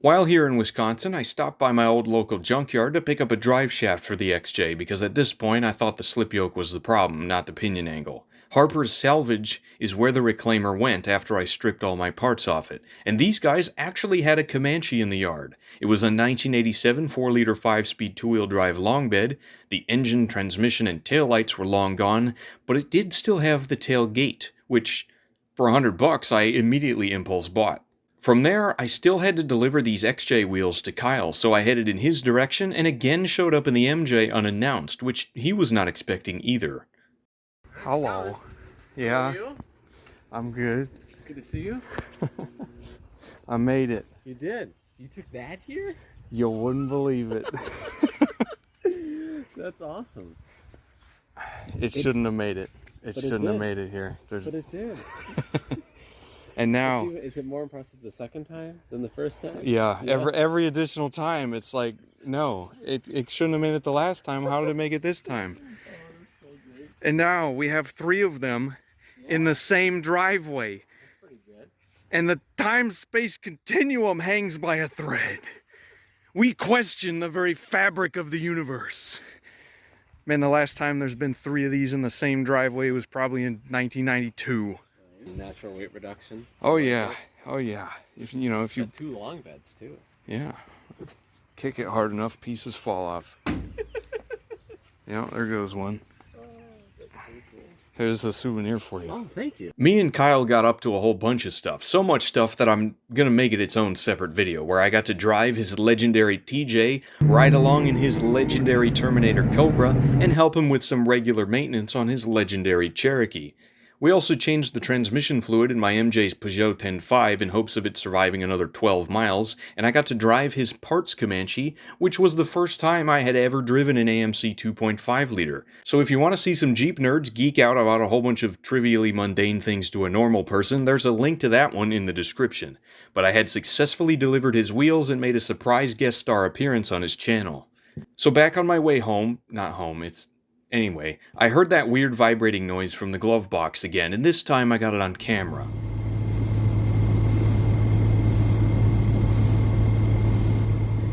While here in Wisconsin, I stopped by my old local junkyard to pick up a drive shaft for the XJ because at this point I thought the slip yoke was the problem, not the pinion angle. Harper's Salvage is where the reclaimer went after I stripped all my parts off it, and these guys actually had a Comanche in the yard. It was a 1987 4-liter 5-speed 2-wheel drive long bed. The engine, transmission, and taillights were long gone, but it did still have the tailgate, which for $100 I immediately impulse bought. From there, I still had to deliver these XJ wheels to Kyle, so I headed in his direction and again showed up in the MJ unannounced, which he was not expecting either. Hello. Yeah. How are you? I'm good. Good to see you. I made it. You did. You took that here? You wouldn't believe it. That's awesome. It shouldn't have made it. It But it shouldn't have did. made it here. But it did. And now, Is it more impressive the second time than the first time? yeah, every additional time, it's like, no, it shouldn't have made it the last time. How did it make it this time? And now we have 3 of them in the same driveway. That's pretty good. And the time-space continuum hangs by a thread. We question the very fabric of the universe. Man, the last time there's been 3 of these in the same driveway was probably in 1992. Natural weight reduction. Oh yeah, oh yeah. If you Got 2 long beds too. yeah, kick it hard enough, pieces fall off. Yeah, there goes one. That's so cool. Here's a souvenir for you. Oh, thank you. Me and Kyle got up to a whole bunch of stuff, so much stuff that I'm gonna make it its own separate video, where I got to drive his legendary TJ, ride along in his legendary Terminator Cobra, and help him with some regular maintenance on his legendary Cherokee. We also changed the transmission fluid in my MJ's Peugeot 10.5 in hopes of it surviving another 12 miles, and I got to drive his parts Comanche, which was the first time I had ever driven an AMC 2.5 liter. So if you want to see some Jeep nerds geek out about a whole bunch of trivially mundane things to a normal person, there's a link to that one in the description. But I had successfully delivered his wheels and made a surprise guest star appearance on his channel. So back on my way home, Anyway, I heard that weird vibrating noise from the glove box again, and this time I got it on camera.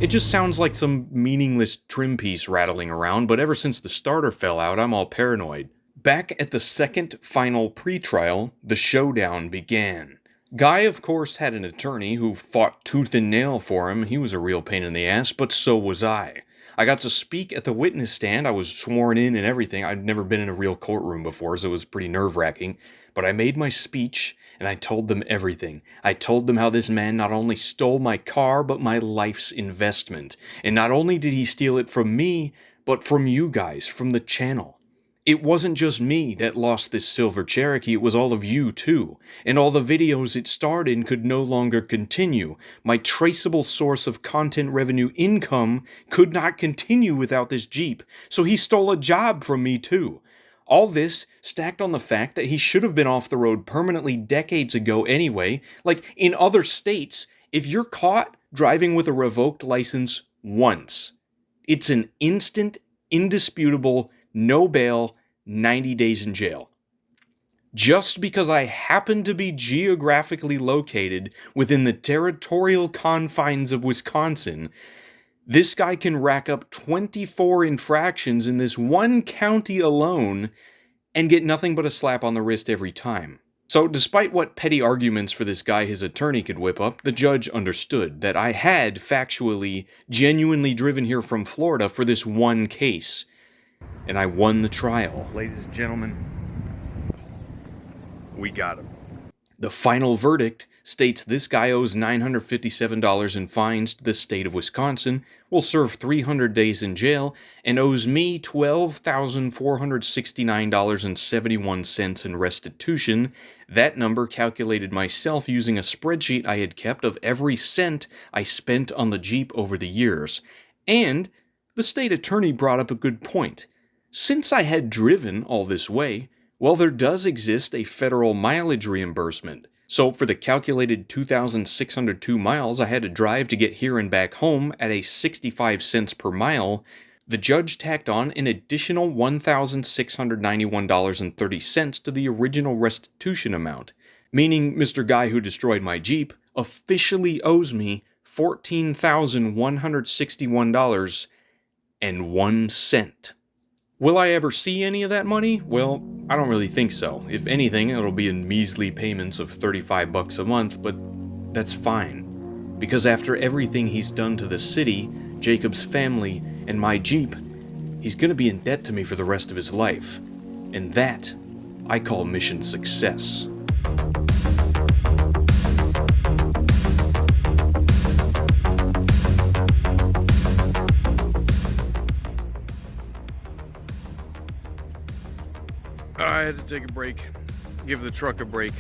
It just sounds like some meaningless trim piece rattling around, but ever since the starter fell out, I'm all paranoid. Back at the second final pre-trial, the showdown began. Guy, of course, had an attorney who fought tooth and nail for him. He was a real pain in the ass, but so was I. I got to speak at the witness stand. I was sworn in and everything. I'd never been in a real courtroom before, so it was pretty nerve-wracking. But I made my speech, and I told them everything. I told them how this man not only stole my car, but my life's investment. And not only did he steal it from me, but from you guys, from the channel. It wasn't just me that lost this silver Cherokee, it was all of you too. And all the videos it starred in could no longer continue. My traceable source of content revenue income could not continue without this Jeep, so he stole a job from me too. All this stacked on the fact that he should have been off the road permanently decades ago anyway. Like in other states, if you're caught driving with a revoked license once, it's an instant, indisputable, no bail, 90 days in jail. Just because I happen to be geographically located within the territorial confines of Wisconsin, this guy can rack up 24 infractions in this one county alone and get nothing but a slap on the wrist every time. So despite what petty arguments for this guy his attorney could whip up, the judge understood that I had factually, genuinely driven here from Florida for this one case. And I won the trial. Ladies and gentlemen, we got him. The final verdict states this guy owes $957 in fines to the state of Wisconsin, will serve 300 days in jail, and owes me $12,469.71 in restitution. That number calculated myself using a spreadsheet I had kept of every cent I spent on the Jeep over the years. And the state attorney brought up a good point. Since I had driven all this way, well, there does exist a federal mileage reimbursement. So for the calculated 2,602 miles I had to drive to get here and back home at a 65 cents per mile, the judge tacked on an additional $1,691.30 to the original restitution amount, meaning Mr. Guy who destroyed my Jeep officially owes me $14,161.01. Will I ever see any of that money? Well, I don't really think so. If anything, it'll be in measly payments of $35 a month, but that's fine. Because after everything he's done to the city, Jacob's family, and my Jeep, he's gonna be in debt to me for the rest of his life. And that, I call mission success. I had to take a break, give the truck a break.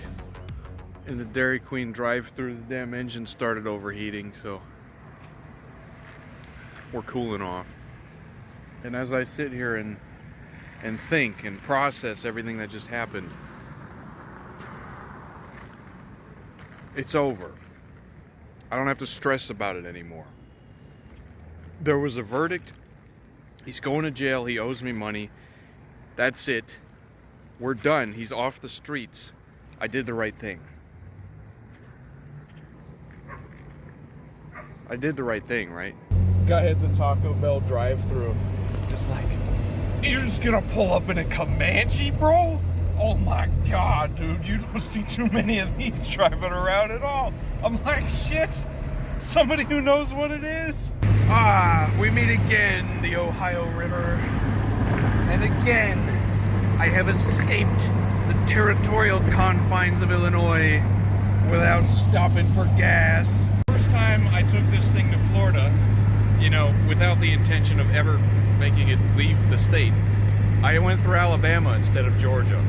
And the Dairy Queen drive-through, the damn engine started overheating, so we're cooling off. And as I sit here and think and process everything that just happened, it's over. I don't have to stress about it anymore. There was a verdict. He's going to jail. He owes me money. That's it. We're done. He's off the streets. I did the right thing. I did the right thing, right? Guy at the Taco Bell drive-thru, just like, you're just gonna pull up in a Comanche, bro? Oh my God, dude, you don't see too many of these driving around at all. I'm like, shit, somebody who knows what it is. We meet again, the Ohio River. And again, I have escaped the territorial confines of Illinois without stopping for gas. First time I took this thing to Florida, you know, without the intention of ever making it leave the state, I went through Alabama instead of Georgia.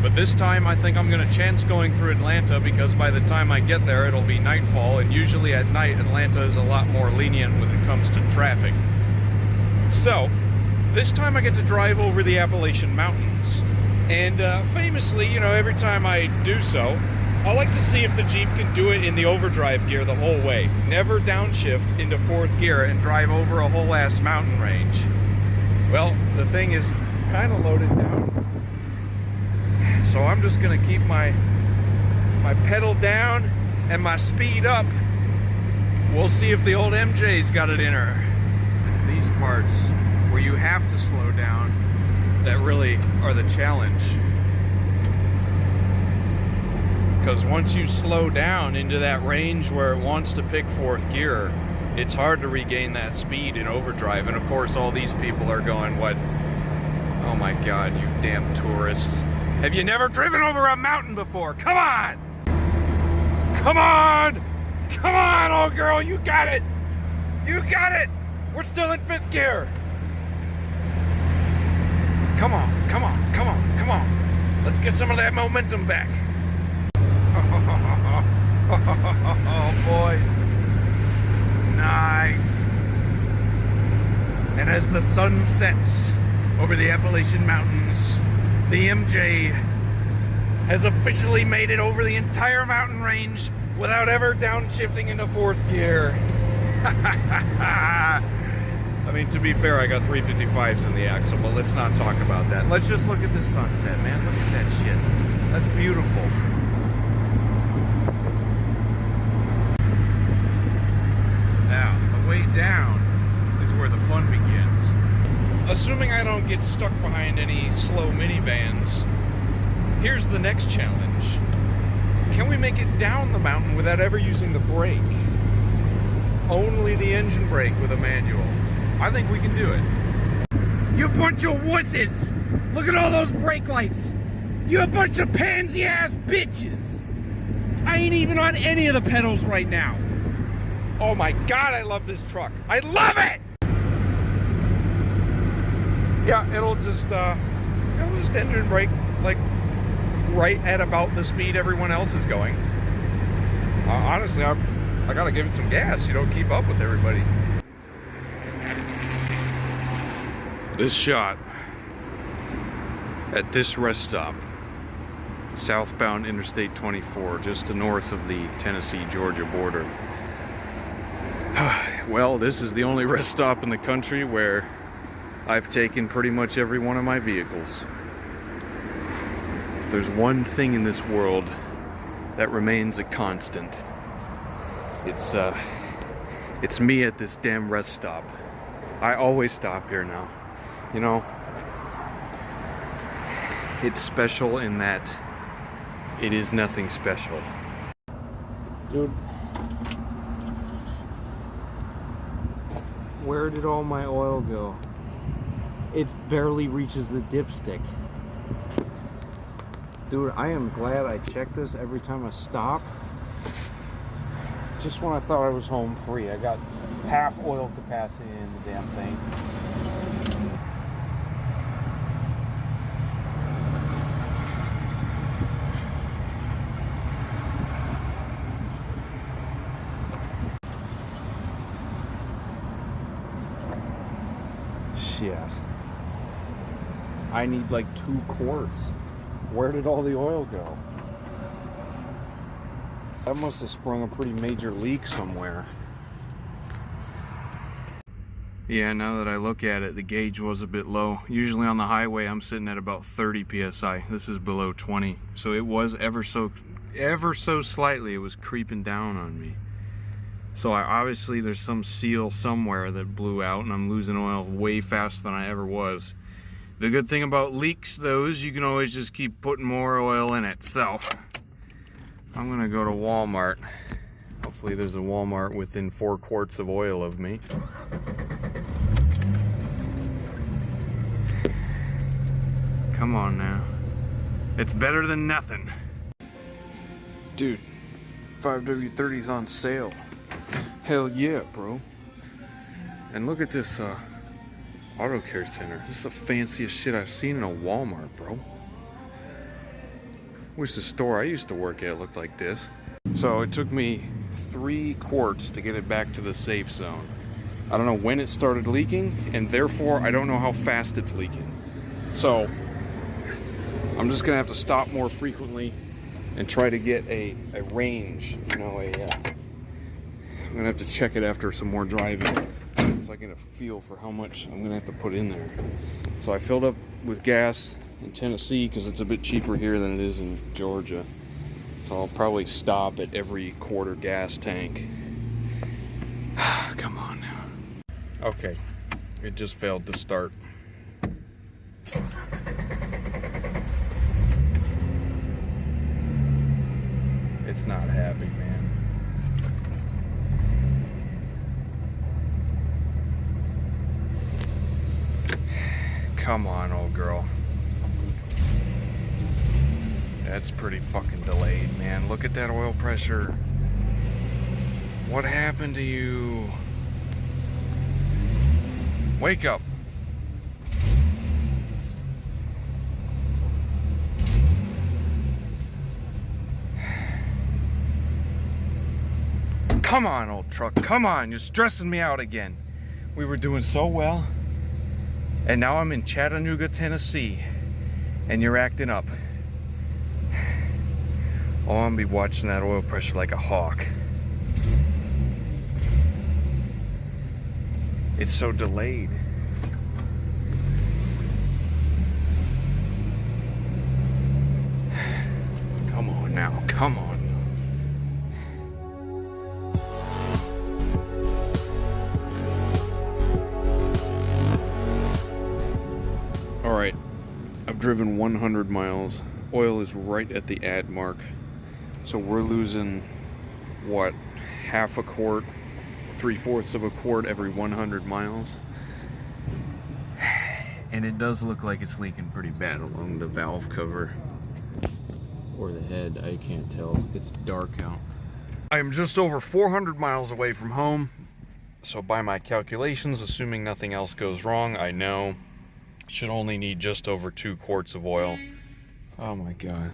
But this time I think I'm gonna chance going through Atlanta, because by the time I get there it'll be nightfall, and usually at night Atlanta is a lot more lenient when it comes to traffic. So, this time I get to drive over the Appalachian Mountains. And famously, you know, every time I do so, I like to see if the Jeep can do it in the overdrive gear the whole way. Never downshift into fourth gear and drive over a whole ass mountain range. Well, the thing is kind of loaded down. So I'm just gonna keep my pedal down and my speed up. We'll see if the old MJ's got it in her. It's these parts where you have to slow down that really are the challenge. Because once you slow down into that range where it wants to pick fourth gear, it's hard to regain that speed in overdrive. And of course all these people are going, what? Oh my God, you damn tourists. Have you never driven over a mountain before? Come on! Come on! Come on, old girl, you got it! You got it! We're still in fifth gear! Come on, come on, come on, come on. Let's get some of that momentum back. Oh, boys. Nice. And as the sun sets over the Appalachian Mountains, the MJ has officially made it over the entire mountain range without ever downshifting into fourth gear. I mean, to be fair, I got 355s in the axle, but let's not talk about that. Let's just look at this sunset, man. Look at that shit. That's beautiful. Now, the way down is where the fun begins. Assuming I don't get stuck behind any slow minivans, here's the next challenge. Can we make it down the mountain without ever using the brake? Only the engine brake with a manual. I think we can do it. You bunch of wusses! Look at all those brake lights! You a bunch of pansy-ass bitches! I ain't even on any of the pedals right now. Oh my God, I love this truck. I love it! Yeah, it'll just engine brake like right at about the speed everyone else is going. Honestly, I gotta give it some gas. You don't keep up with everybody. This shot at this rest stop, southbound Interstate 24, just to north of the Tennessee-Georgia border. Well, this is the only rest stop in the country where I've taken pretty much every one of my vehicles. If there's one thing in this world that remains a constant, it's me at this damn rest stop. I always stop here now. You know, it's special in that it is nothing special. Dude, where did all my oil go? It barely reaches the dipstick. Dude, I am glad I check this every time I stop. Just when I thought I was home free, I got half oil capacity in the damn thing. Shit. I need like 2 quarts. Where did all the oil go? That must have sprung a pretty major leak somewhere. Yeah, now that I look at it, the gauge was a bit low. Usually on the highway, I'm sitting at about 30 PSI. This is below 20. So it was ever so slightly, it was creeping down on me. So obviously there's some seal somewhere that blew out and I'm losing oil way faster than I ever was. The good thing about leaks, though, is you can always just keep putting more oil in it. So I'm gonna go to Walmart. Hopefully there's a Walmart within 4 quarts of oil of me. Come on now. It's better than nothing. Dude, 5W30's on sale. Hell yeah, bro. And look at this auto care center. This is the fanciest shit I've seen in a Walmart, bro. Wish the store I used to work at looked like this. So it took me 3 quarts to get it back to the safe zone. I don't know when it started leaking, and therefore I don't know how fast it's leaking. So I'm just gonna have to stop more frequently and try to get a range, you know, I'm gonna have to check it after some more driving so I get a feel for how much I'm gonna have to put in there. So I filled up with gas in Tennessee because it's a bit cheaper here than it is in Georgia. So I'll probably stop at every quarter gas tank. Come on now. Okay, it just failed to start. It's not happy, man. Come on, old girl. That's pretty fucking delayed, man. Look at that oil pressure. What happened to you? Wake up. Come on, old truck. Come on. You're stressing me out again. We were doing so well. And now I'm in Chattanooga, Tennessee. And you're acting up. Oh, I'm gonna be watching that oil pressure like a hawk. It's so delayed. Come on. Alright, I've driven 100 miles. Oil is right at the add mark. So we're losing, what, half a quart, 3/4 of a quart every 100 miles. And it does look like it's leaking pretty bad along the valve cover. Or the head, I can't tell. It's dark out. I'm just over 400 miles away from home. So by my calculations, assuming nothing else goes wrong, I know should only need just over 2 quarts of oil. Oh my God.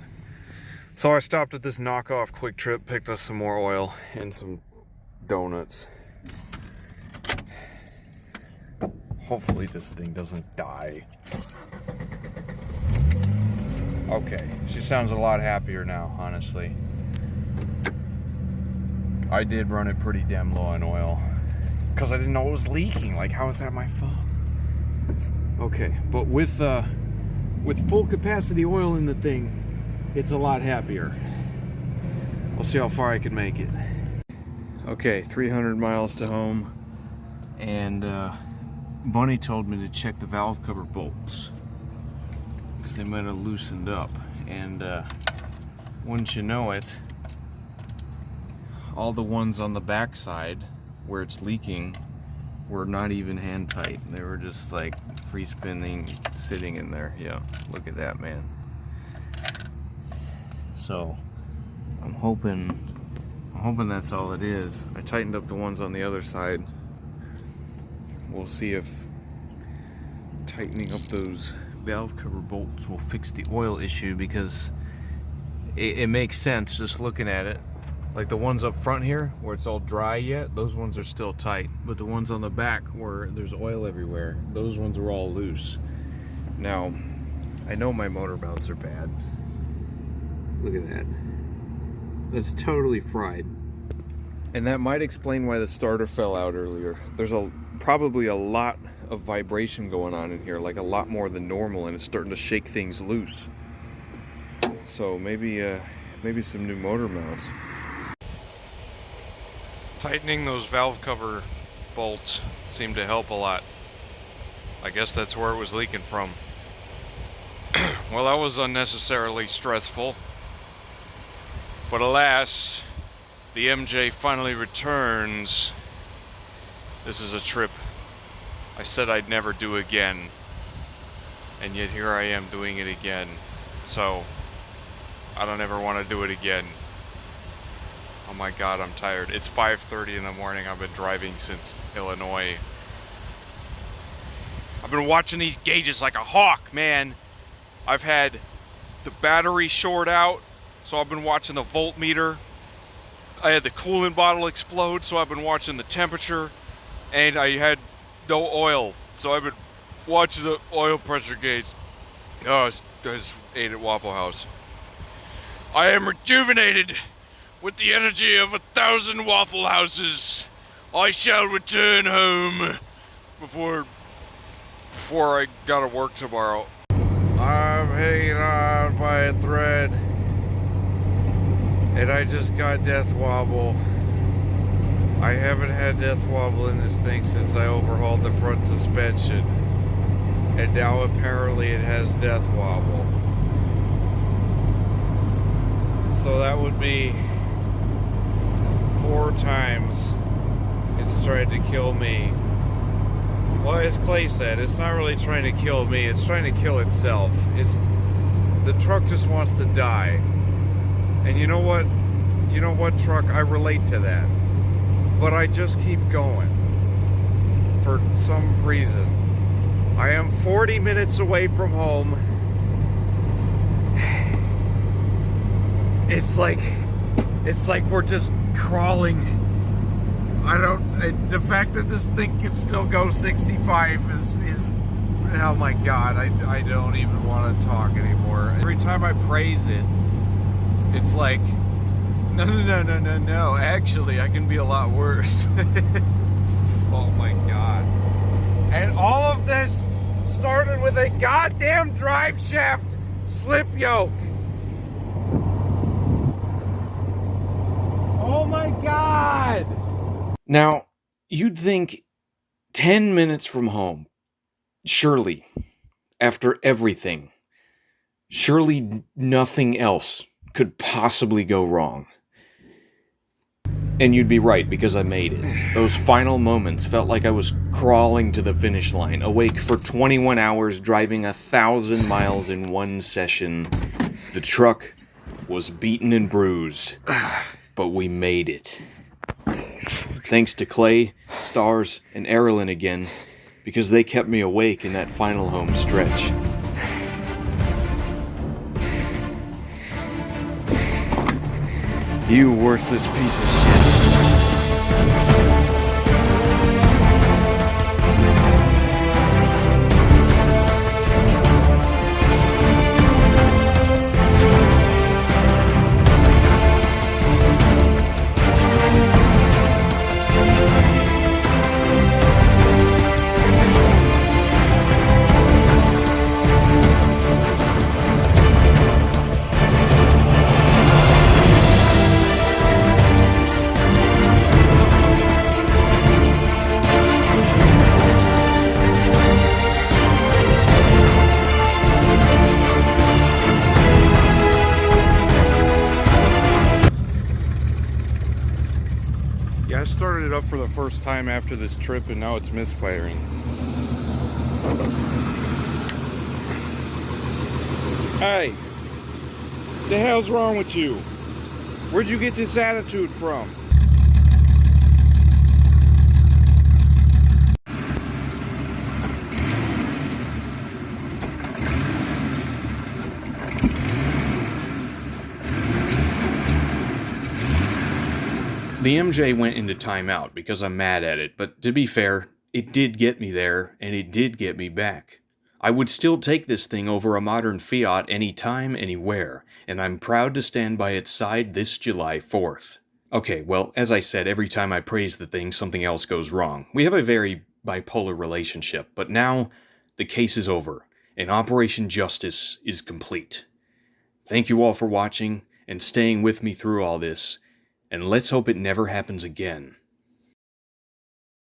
So I stopped at this knockoff Quick Trip, picked us some more oil and some donuts. Hopefully this thing doesn't die. Okay, she sounds a lot happier now, honestly. I did run it pretty damn low on oil because I didn't know it was leaking. Like, how is that my fault? Okay, but with full capacity oil in the thing, it's a lot happier. We'll see how far I can make it. Okay, 300 miles to home, and Bunny told me to check the valve cover bolts because they might have loosened up, and wouldn't you know it, all the ones on the back side where it's leaking were not even hand tight. They were just like free spinning, sitting in there. Yeah, look at that, man. So I'm hoping that's all it is. I tightened up the ones on the other side. We'll see if tightening up those valve cover bolts will fix the oil issue, because it makes sense just looking at it. Like the ones up front here where it's all dry yet, those ones are still tight, but the ones on the back where there's oil everywhere, those ones are all loose. Now I know my motor mounts are bad. Look at that. That's totally fried. And that might explain why the starter fell out earlier. There's probably a lot of vibration going on in here, like a lot more than normal, and it's starting to shake things loose. So maybe some new motor mounts. Tightening those valve cover bolts seemed to help a lot. I guess that's where it was leaking from. Well, that was unnecessarily stressful. But alas, the MJ finally returns. This is a trip I said I'd never do again. And yet here I am doing it again. So, I don't ever want to do it again. Oh my God, I'm tired. It's 5:30 in the morning. I've been driving since Illinois. I've been watching these gauges like a hawk, man. I've had the battery short out, so I've been watching the voltmeter. I had the coolant bottle explode, so I've been watching the temperature. And I had no oil, so I've been watching the oil pressure gauge. Oh, I just ate at Waffle House. I am rejuvenated with the energy of 1,000 Waffle Houses. I shall return home before I gotta work tomorrow. I'm hanging on by a thread, and I just got death wobble. I haven't had death wobble in this thing since I overhauled the front suspension, and now apparently it has death wobble. So that would be 4 times it's tried to kill me. Well, as Clay said, it's not really trying to kill me, it's trying to kill itself. The truck just wants to die. And you know what? You know what, truck? I relate to that. But I just keep going. For some reason. I am 40 minutes away from home. It's like we're just crawling. The fact that this thing can still go 65 is oh my God, I don't even want to talk anymore. Every time I praise it, it's like, no, actually I can be a lot worse. Oh my God. And all of this started with a goddamn drive shaft slip yoke. Oh my God! Now, you'd think 10 minutes from home, surely, after everything, surely nothing else could possibly go wrong. And you'd be right, because I made it. Those final moments felt like I was crawling to the finish line, awake for 21 hours, driving 1,000 miles in one session. The truck was beaten and bruised, but we made it. Thanks to Clay, Stars, and Erilyn again, because they kept me awake in that final home stretch. You worthless piece of shit. Yeah, I started it up for the first time after this trip and now it's misfiring. Hey, the hell's wrong with you? Where'd you get this attitude from? The MJ went into timeout because I'm mad at it, but to be fair, it did get me there, and it did get me back. I would still take this thing over a modern Fiat anytime, anywhere, and I'm proud to stand by its side this July 4th. Okay, well, as I said, every time I praise the thing, something else goes wrong. We have a very bipolar relationship, but now the case is over, and Operation Justice is complete. Thank you all for watching and staying with me through all this, and let's hope it never happens again.